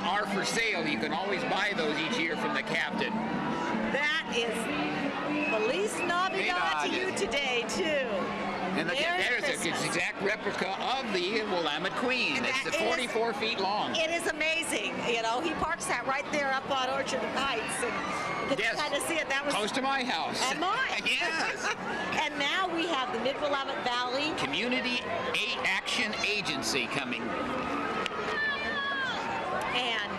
are for sale. You can always buy those each year from the captain. That is Feliz Navidad to you today, too. And look, Merry there's an Christmas. exact replica of the Willamette Queen. And It's that is- 44 feet long. It is amazing. You know, he parks that right there up on Orchard Heights, and you get Yes. to kind of see it. That was Close to my house. at mine. Yes. And now we have the Mid-Willamette Valley. Community Action Agency coming. And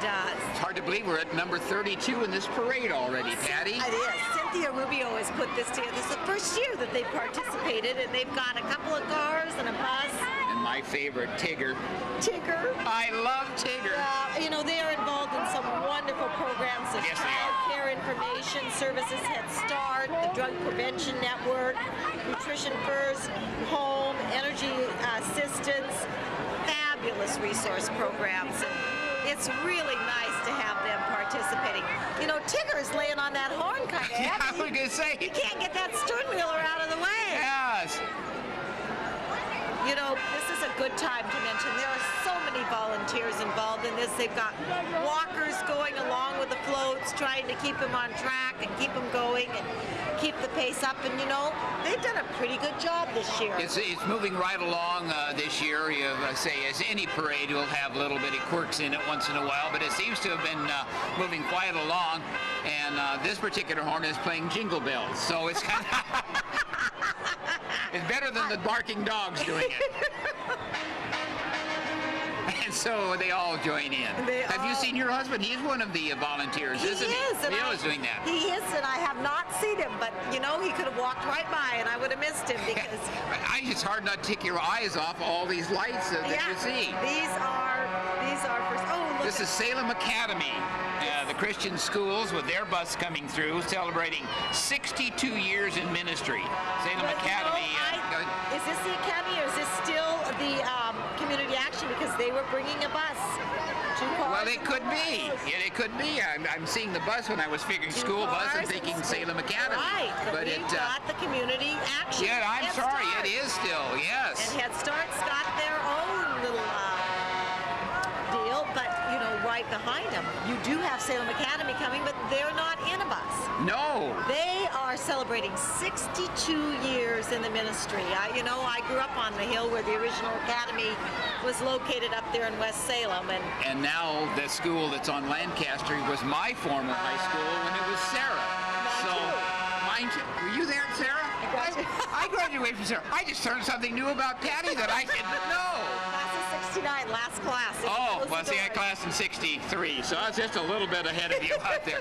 It's hard to believe we're at number 32 in this parade already, Patty. it is. Cynthia Rubio has put this together. This is the first year that they've participated, and they've got a couple of cars and a bus. And my favorite, Tigger. Tigger. I love Tigger. You know, they are involved in some wonderful programs. There's Yes, they child care information services, Head Start, the Drug Prevention Network, Nutrition First, Home, Energy Assistance, fabulous resource programs. And it's really nice to have them participating. You know, Tigger's laying on that horn kind of Yeah, I heavy. was going to say. He can't get that stern wheeler out of the way. Yes. You know, this is a good time to mention there are so many volunteers involved in this. They've got walkers going along with the floats, trying to keep them on track and keep them going and keep the pace up. And you know, they've done a pretty good job this year. It's moving right along this year. You say, as any parade will have little bitty quirks in it once in a while, but it seems to have been moving quite along. And this particular horn is playing Jingle Bells, so it's kind of it's better than the barking dogs doing it. And so they all join in. Have you seen your husband? He's one of the volunteers, isn't he? He is doing that. He is, and I have not seen him, but you know, he could have walked right by and I would have missed him because... It's hard not to take your eyes off all these lights that you see. These are first. Oh, look. This is Salem Academy, the Christian schools with their bus coming through, celebrating 62 years in ministry. Salem Academy. Is this the academy or is this still the community action? Because they were bringing a bus. Well, it could be. Yeah, it could be. I'm seeing the bus when I was figuring school bus and thinking Salem Academy. Right, but we've got the community action. Yeah, I'm sorry, it is still, yes. And Head Start's got their own little deal, but you know, right behind them, you do have Salem Academy coming, but they're not in a bus. No. They are celebrating 62 years in the ministry. I grew up on the hill where the original academy was located up there in West Salem. And now the school that's on Lancaster was my former high school when it was Sarah. Mine too. Were you there, Sarah? I graduated from Sarah. I just learned something new about Patty that I didn't know. Class of 69, last class. See, I classed in 63, so I was just a little bit ahead of you out there.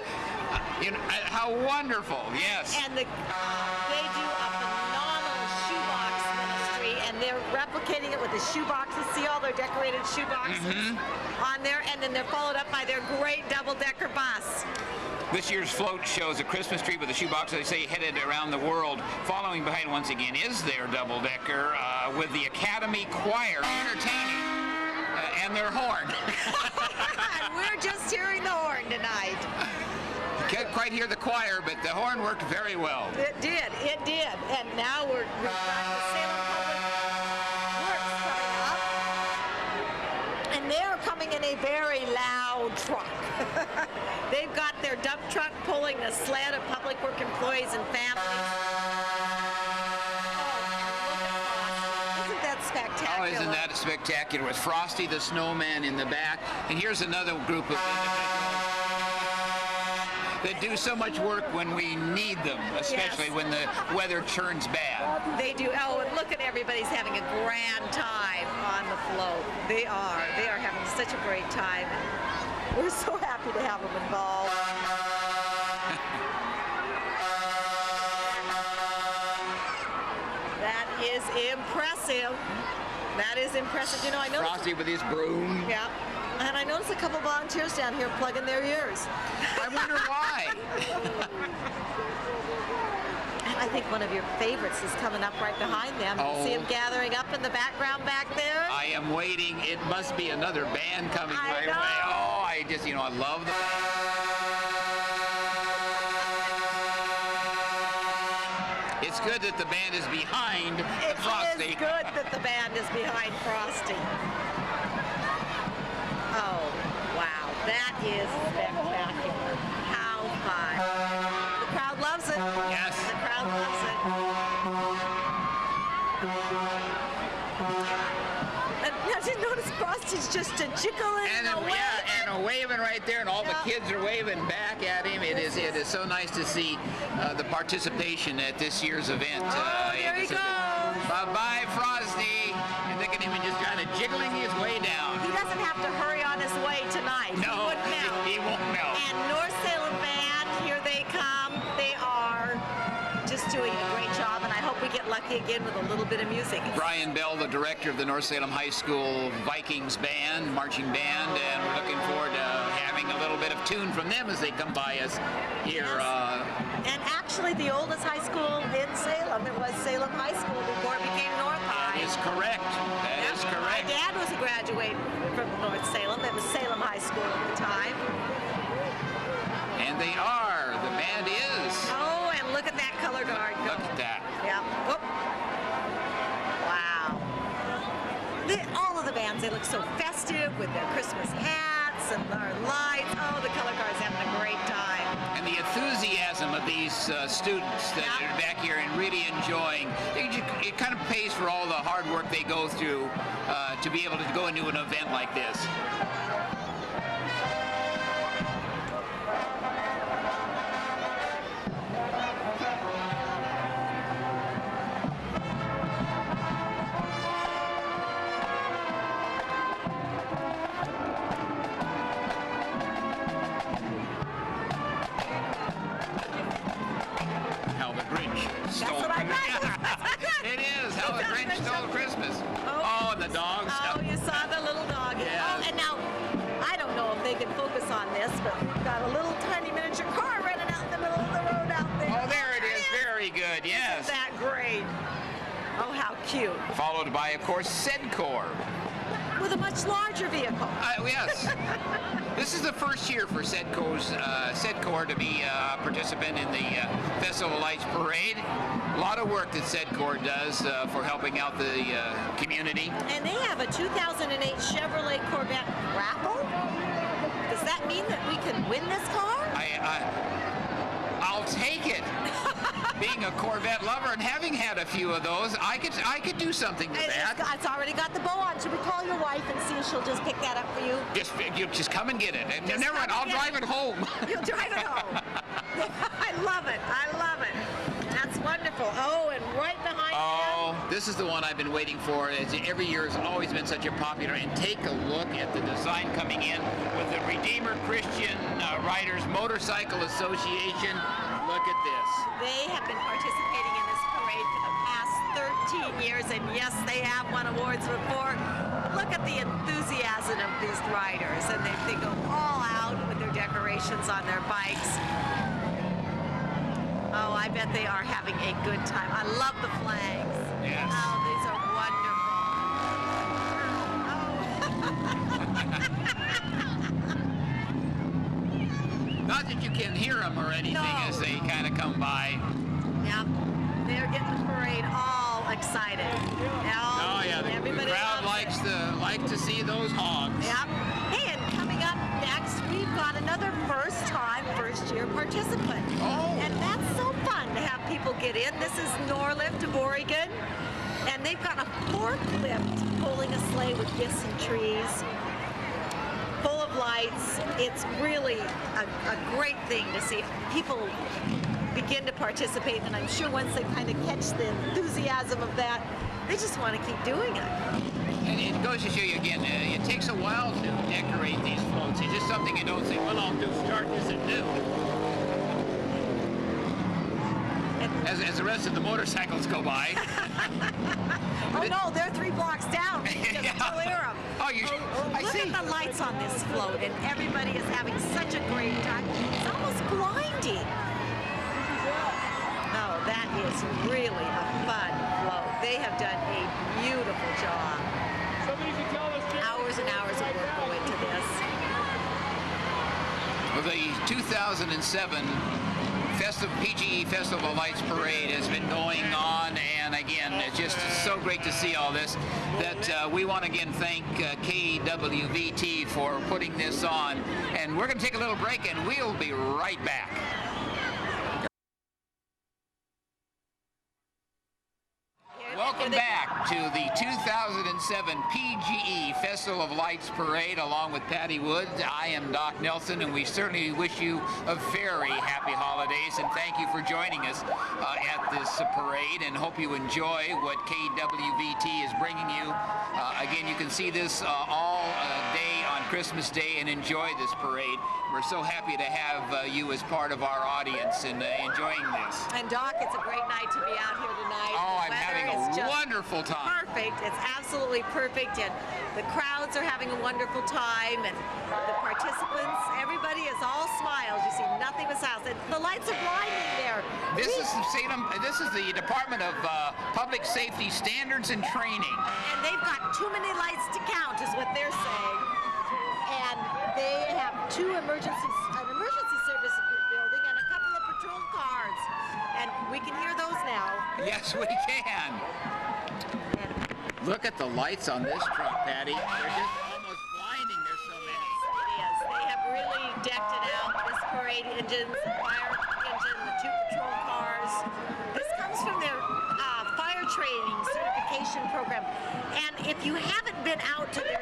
How wonderful, yes. And they do a phenomenal shoebox ministry, and they're replicating it with the shoeboxes. See all their decorated shoeboxes on there, and then they're followed up by their great double-decker bus. This year's float shows a Christmas tree with a shoebox, they say, headed around the world. Following behind once again is their double-decker with the Academy Choir entertaining and their horn. We're just hearing the horn tonight. Can't quite hear the choir, but the horn worked very well. It did. And now we've got the Salem Public Works coming up. And they're coming in a very loud truck. They've got their dump truck pulling a sled of public work employees and families. Oh, isn't that spectacular? Oh, isn't that spectacular? With Frosty the Snowman in the back. And here's another group of individuals that do so much work when we need them, especially when the weather turns bad. They do. Oh, and look at everybody's having a grand time on the float. They are having such a great time. We're so happy to have them involved. That is impressive. That is impressive. I know Frosty with his broom. Yeah. And I noticed a couple volunteers down here plugging their ears. I wonder why. And I think one of your favorites is coming up right behind them. You see them gathering up in the background back there? I am waiting. It must be another band coming my way. Oh, I love the band. It's good that the band is behind Frosty. It is good that the band is behind Frosty. Oh, wow. That is spectacular. How fun. The crowd loves it. Yes. The crowd loves it. And I didn't notice Frosty's just a jiggling away. Yeah, and waving right there, and all the kids are waving back at him. It is so nice to see the participation at this year's event. There he goes. Bye-bye, Frosty. And look at him just kind of jiggling his way down. He doesn't have to hurry on his way tonight. No, he won't melt. And North Salem Band, here they come. They are just doing a great job, and I hope we get lucky again with a little bit of music. Brian Bell, the director of the North Salem High School Vikings Band, marching band, and we're looking forward to having a little bit of tune from them as they come by us here. And actually, the oldest high school in Salem, it was Salem High School before it became North High. That is correct. That is correct. My dad was a graduate from North Salem. It was Salem High School at the time. And they are. The band is. Oh, and look at that color guard. Look at that. Yeah. Whoop. Wow. All of the bands, they look so festive with their Christmas hats and their lights. Oh, the color guard's having a great time. And the enthusiasm of these students that are back here and really enjoying, it kind of pays for all the hard work they go through to be able to go into an event like this. course, Sedcor. with a much larger vehicle. Yes. This is the first year for Sedcor to be a participant in the Festival of Lights Parade. A lot of work that Sedcor does for helping out the community. And they have a 2008 Chevrolet Corvette raffle. Does that mean that we can win this car? I'll take it. Being a Corvette lover and having had a few of those, I could do something with that. It's already got the bow on. Should we call your wife and see if she'll just pick that up for you? Just come and get it. And Just never mind, come I'll and get drive it home. You'll drive it home. I love it. I love it. That's wonderful. Oh, and right behind them. This is the one I've been waiting for. Every year has always been such a popular. And take a look at the design coming in with the Redeemer Christian Riders Motorcycle Association. Look at this. They have been participating in this parade for the past 13 years, and yes, they have won awards before. Look at the enthusiasm of these riders, and they go all out with their decorations on their bikes. Oh, I bet they are having a good time. I love the flags. Yes. Oh, these are wonderful. Not that you can hear them or anything as they kind of come by. Yep, they're getting the parade all excited. Oh yeah, the crowd likes to see those hogs. Yep. Hey, and coming up next, we've got another first-year participant. Oh. And that's so fun to have people get in. This is Norlift of Oregon, and they've got a forklift pulling a sleigh with gifts and trees, full of lights. It's really a great thing to see people begin to participate, and I'm sure once they kind of catch the enthusiasm of that, they just want to keep doing it. And it goes to show you again, it takes a while to decorate these floats. It's just something you don't say, well, I'll do start this and do. As the rest of the motorcycles go by. Oh no, they're 3 blocks down. You can just clear them. Oh, I see. Look at the lights on this float, and everybody is having such a great time. It's almost blinding. No, that is really a fun float. They have done a beautiful job. Hours and hours of work go into this. Well, the 2007 PGE Festival of Lights Parade has been going on, and again, it's just so great to see all this that we want to again thank KWVT for putting this on. And we're going to take a little break, and we'll be right back. Welcome back to the 2007 PGE Festival of Lights Parade along with Patty Woods. I am Doc Nelson, and we certainly wish you a very happy holidays, and thank you for joining us at this parade, and hope you enjoy what KWVT is bringing you. Again, you can see this all day on Christmas Day and enjoy this parade. We're so happy to have you as part of our audience and enjoying this. And Doc, it's a great night to be out here tonight. Oh, I'm having a wonderful time. Perfect. It's absolutely perfect, and the crowds are having a wonderful time, and the participants, everybody is all smiles. You see nothing but smiles. And the lights are blinding there. This is Salem. This is the Department of Public Safety Standards and Training. And they've got too many lights to count, is what they're saying. And they have an emergency service building and a couple of patrol cars. And we can hear those now. Yes, we can. Look at the lights on this truck, Patty. They're just almost blinding. There's so many. It is. They have really decked it out. This parade engines, the fire engine, the 2 patrol cars. This comes from their fire training certification program. And if you haven't been out to their...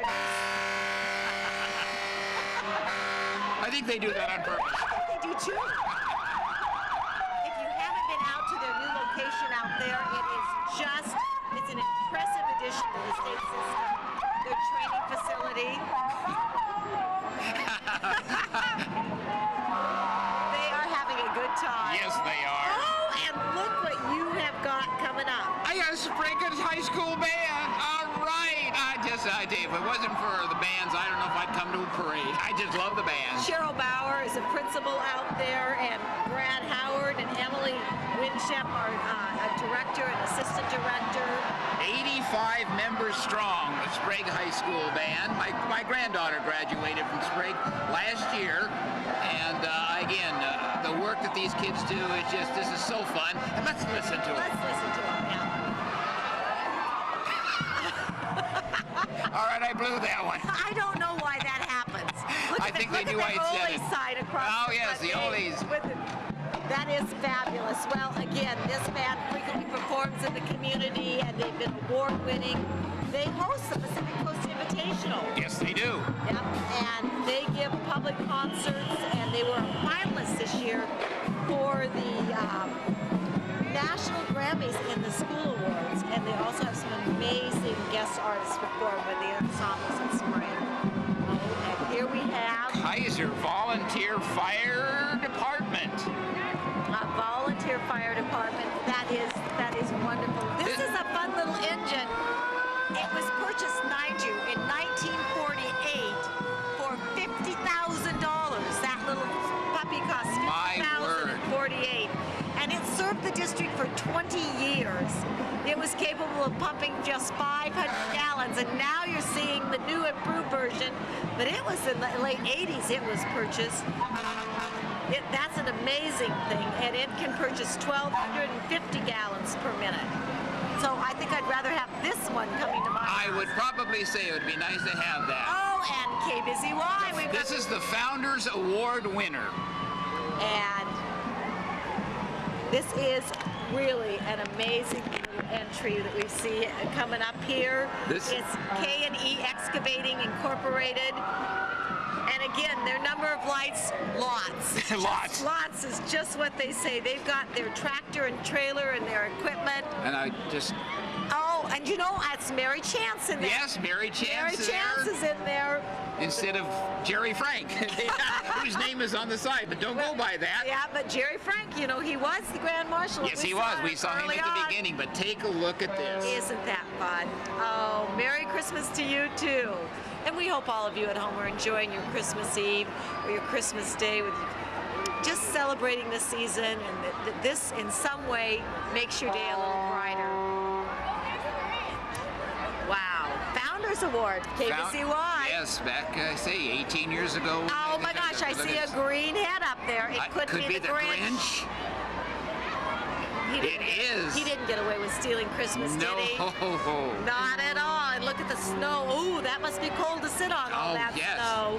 I think they do that on purpose. They do too. If you haven't been out to their new location out there, it's an impressive addition to the state system. Their training facility. They are having a good time. Yes, they are. Oh, and look what you have got coming up. I got a Sprinkled High School band. All right. I just I tell you, if it wasn't for the bands, I don't know if I'd come to a parade. I just love the bands. Cheryl Bauer is a principal out there, and Brad Howard and Emily Winshep are a director and assistant director. 85 members strong, the Sprague High School band. My granddaughter graduated from Sprague last year, and again, the work that these kids do is just, this is so fun. And let's listen to it. Let's listen to them now. All right, I blew that one. I don't know why that happens. I think they knew I said it. Side across Oh, yes, the oldies. That is fabulous. Well, again, this band frequently performs in the community, and they've been award-winning. They host the Pacific Coast Invitational. Yes, they do. Yep, and they give public concerts, and they were a finalist this year for the National Grammys in the School Awards, and they also have some amazing guest artists perform with the ensembles in spring. Oh, and here we have Kaiser Volunteer Fire Department. a volunteer fire department. That is wonderful. This is a fun little engine. It was purchased, mind you, in 1948 for $50,000. That little puppy cost $50,048. And it served the district for 20 years. It was capable of pumping just 500 gallons, and now you're seeing the new improved version, but it was in the late 80s it was purchased. That's an amazing thing, and it can purchase 1,250 gallons per minute. So I think I'd rather have this one coming to my house. I would probably say it would be nice to have that. Oh, and KBZY. This is the Founders Award winner. And this is really an amazing entry that we see coming up here. It's K&E Excavating Incorporated. And again, their number of lights, lots. Lots is just what they say. They've got their tractor and trailer and their equipment. And I just... Oh, and you know, that's Mary Chance in there. Yes, Mary Chance Mary Chance is in there. Instead of Jerry Frank, whose name is on the side, but don't go by that. Yeah, but Jerry Frank, you know, he was the Grand Marshal. Yes, he was. We saw him at the beginning, but take a look at this. Isn't that fun? Oh, Merry Christmas to you, too. And we hope all of you at home are enjoying your Christmas Eve or your Christmas Day with just celebrating the season, and that this in some way makes your day a little brighter. Wow. Founders Award, KBCY. Yes, back, I say, 18 years ago. Oh my gosh, I see a green head up there. It could be the Grinch. It is. He didn't get away with stealing Christmas, did he? No. Not at all. And look at the snow. Ooh, that must be cold to sit on all that snow.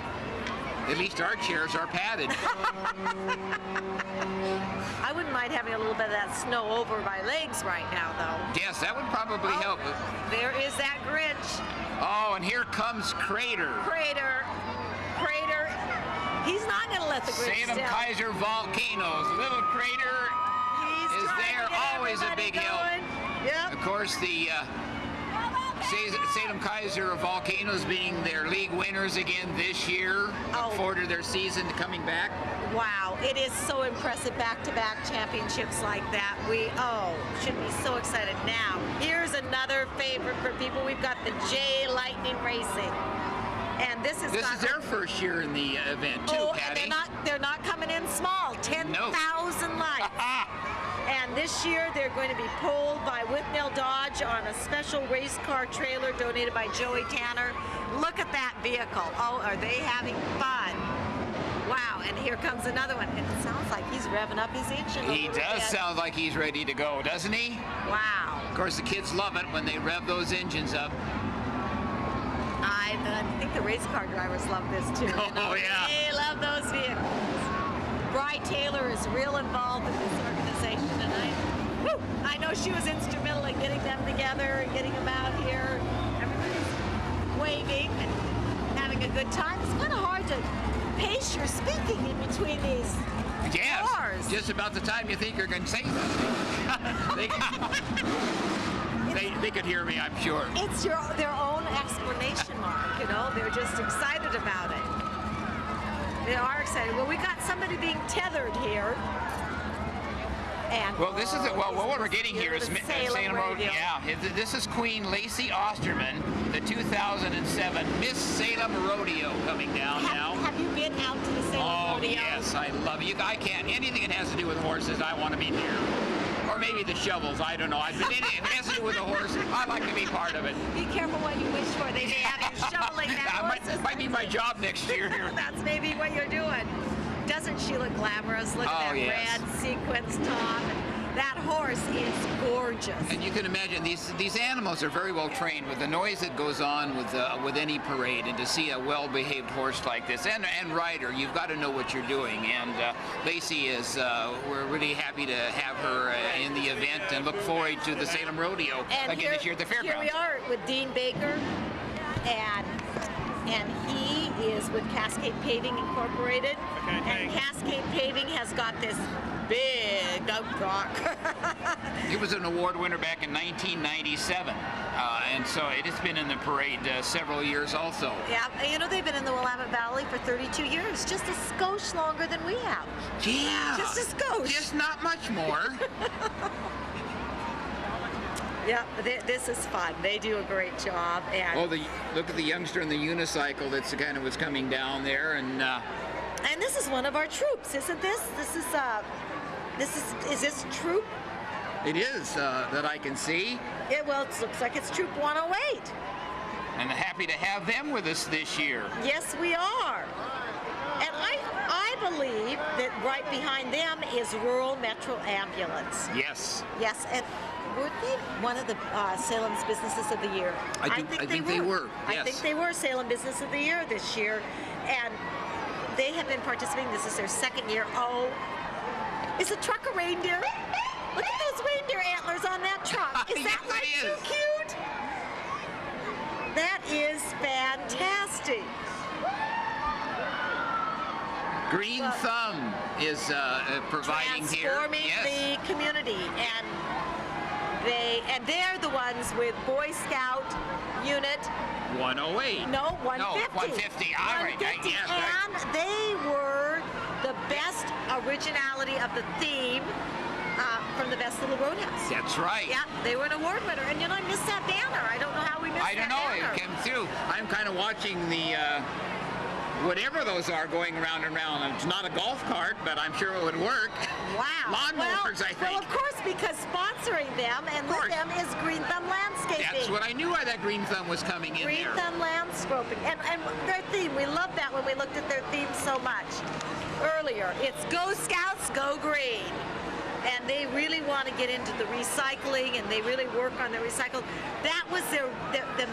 At least our chairs are padded. I wouldn't mind having a little bit of that snow over my legs right now, though. Yes, that would probably help. There is that Grinch. Oh, and here comes Crater. Crater. He's not going to let the Grinch Salem Kaiser Volcanoes. Little Crater is there, always a big help. Yep. Of course, the Salem Kaiser Volcanoes being their league winners again this year. Look forward to their season coming back. Wow, it is so impressive, back-to-back championships like that. We should be so excited. Now, here's another favorite for people. We've got the J Lightning Racing. And this is their first year in the event too, Patty. And they're not coming in small. 10,000 lights. And this year they're going to be pulled by Whitnell Dodge on a special race car trailer donated by Joey Tanner. Look at that vehicle. Oh, are they having fun? Wow, and here comes another one. And it sounds like he's revving up his engine. He does sound like he's ready to go, doesn't he? Wow. Of course, the kids love it when they rev those engines up. I think the race car drivers love this too. Oh, yeah. They love those vehicles. Bri Taylor is real involved in this organization, and I know she was instrumental in getting them together and getting them out here. Everybody's waving and having a good time. It's kind of hard to pace your speaking in between these cars. Just about the time you think you're going to say something. They could hear me, I'm sure. It's their own exclamation mark, you know. They're just excited about it. They are excited. Well, we got somebody being tethered here. And Well, this is what we're getting here is Salem Rodeo. Yeah, this is Queen Lacey Osterman, the 2007 Miss Salem Rodeo coming down now. Have you been out to the Salem Rodeo? Yes, I love it. I can't. Anything that has to do with horses, I want to be near. Or maybe the shovels. I don't know. If it has to do with a horse, I'd like to be part of it. Be careful what you wish for. They may have you shoveling that horse. Might be my job next year. That's maybe what you're doing. Doesn't she look glamorous? Look at that red sequins top. That horse is gorgeous. And you can imagine these animals are very well trained with the noise that goes on with any parade, and to see a well-behaved horse like this and rider, you've got to know what you're doing. And Lacey is we're really happy to have her in the event and look forward to the Salem Rodeo again this year at the fairgrounds. Here we are with Dean Baker, and he is with Cascade Paving Incorporated. And Cascade Paving has got this big dump truck. He was an award winner back in 1997, and so it has been in the parade several years also. Yeah, you know, they've been in the Willamette Valley for 32 years, just a skosh longer than we have. Yeah. Just a skosh. Just not much more. Yeah, this is fun. They do a great job. And Look at the youngster in the unicycle that's kind of was coming down there, and this is one of our troops, isn't this? Is this troop? it is that I can see. It looks like it's Troop 108. And happy to have them with us this year. Yes, we are. And I believe that right behind them is Rural Metro Ambulance. Yes. Yes, and were they one of the Salem's Businesses of the Year? I think they were. Yes. I think they were Salem Business of the Year this year, and they have been participating. This is their second year. Oh, is the truck a reindeer? Look at those reindeer antlers on that truck. Is that like too cute? That is fantastic. Green Thumb is providing transforming the community, and they're the ones with Boy Scout Unit 108. No, 150. No, 150. All right. 150. And they were the best originality of the theme from the Best Little Roadhouse. That's right. Yeah, they were an award winner. And you know, I missed that banner. I don't know how we missed that banner. I don't know. It came through. I'm kind of watching the whatever those are going around and around. It's not a golf cart, but I'm sure it would work. Wow. Lawnmowers, I think. Well, of course, because sponsoring them and with them is Green Thumb Landscaping. That's what I knew why that Green Thumb was coming in Green there. Thumb Landscaping. And their theme, we loved that when we looked at their theme so much earlier. It's Go Scouts, Go Green. And they really want to get into the recycling, and they really work on the recycle. That was the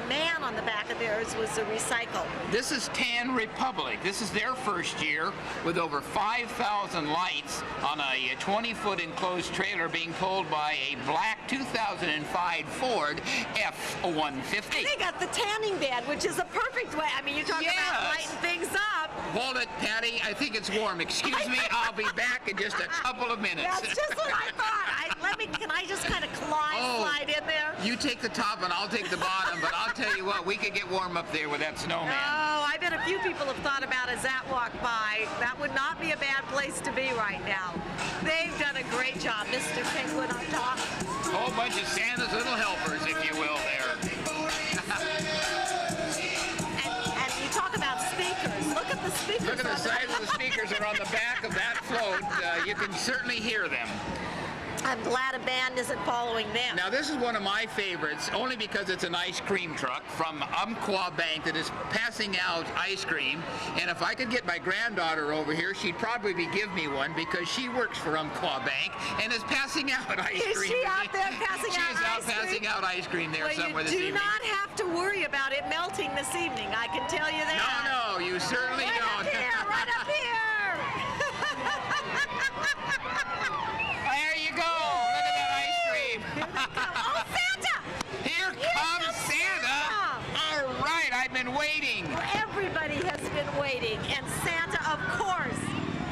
man on the back of theirs was the recycle. This is Tan Republic. This is their first year with over 5,000 lights on a 20-foot enclosed trailer being pulled by a black 2005 Ford F-150. And they got the tanning bed, which is a perfect way. I mean, you talk about lighting things up. Hold it, Patty. I think it's warm. Excuse me. I'll be back in just a couple of minutes. That's just what I thought. Can I just kind of slide in there? You take the top and I'll take the bottom, but I'll tell you what, we could get warm up there with that snowman. Oh, I bet a few people have thought about as that walk by. That would not be a bad place to be right now. They've done a great job, Mr. Penguin on top. A whole bunch of Santa's little helpers, if you will, there. and you talk about speakers. Look at the speakers. Look at the size of the speakers that are on the back of that float. You can certainly hear them. I'm glad a band isn't following them. Now this is one of my favorites, only because it's an ice cream truck from Umpqua Bank that is passing out ice cream. And if I could get my granddaughter over here, she'd probably give me one because she works for Umpqua Bank and is passing out ice cream. Is she out there passing out ice cream? She is out passing out ice cream there somewhere this evening. You do not have to worry about it melting this evening. I can tell you that. No, you certainly don't. Right up here. There you go. Look at that ice cream. Oh, Santa! Here comes Santa. All right, I've been waiting. Well, everybody has been waiting, and Santa, of course.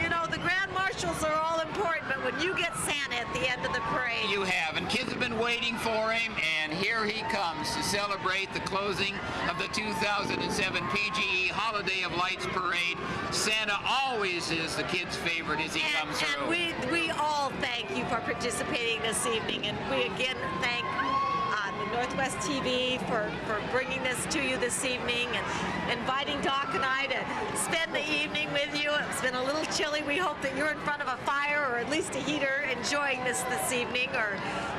You know, the Grand Marshals are all important, but when you get Santa at the end of the parade. You have, and kids have been waiting for him, and here he comes to celebrate the closing of the 2007 PGE Holiday of Lights Parade. Santa always is the kids' favorite as he comes through. And we all thank you for participating this evening, and we again thank the Northwest TV for bringing this to you this evening and inviting Doc and I to spend the evening with you. It's been a little chilly. We hope that you're in front of a fire or at least a heater enjoying this evening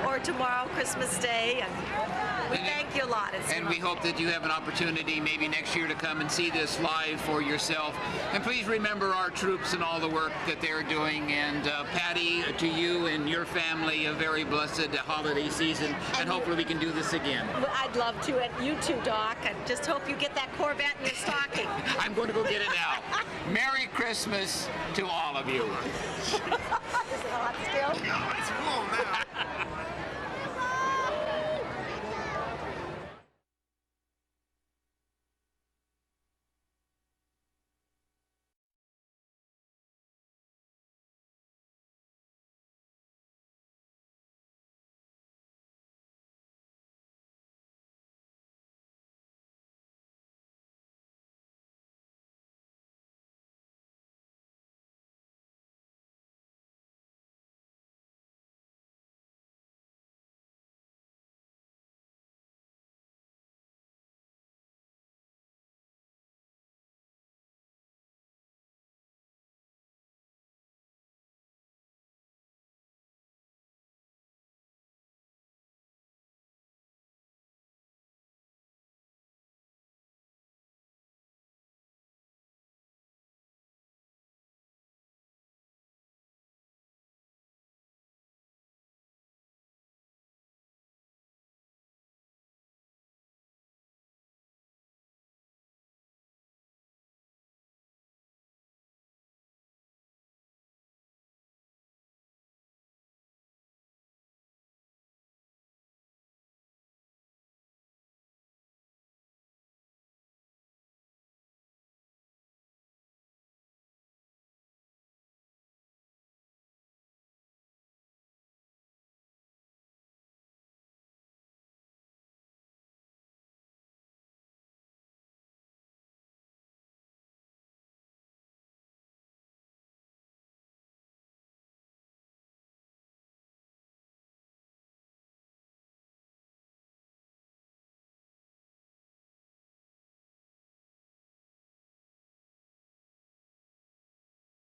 or tomorrow, Christmas Day. And we thank you a lot. And we hope that you have an opportunity maybe next year to come and see this live for yourself. And please remember our troops and all the work that they're doing. And Patty, to you and your family, a very blessed holiday season. And hopefully we can do this again. I'd love to, and you too, Doc. I just hope you get that Corvette in your stocking. I'm going to go get it now. Merry Christmas to all of you. Is it hot still? No, it's cool now.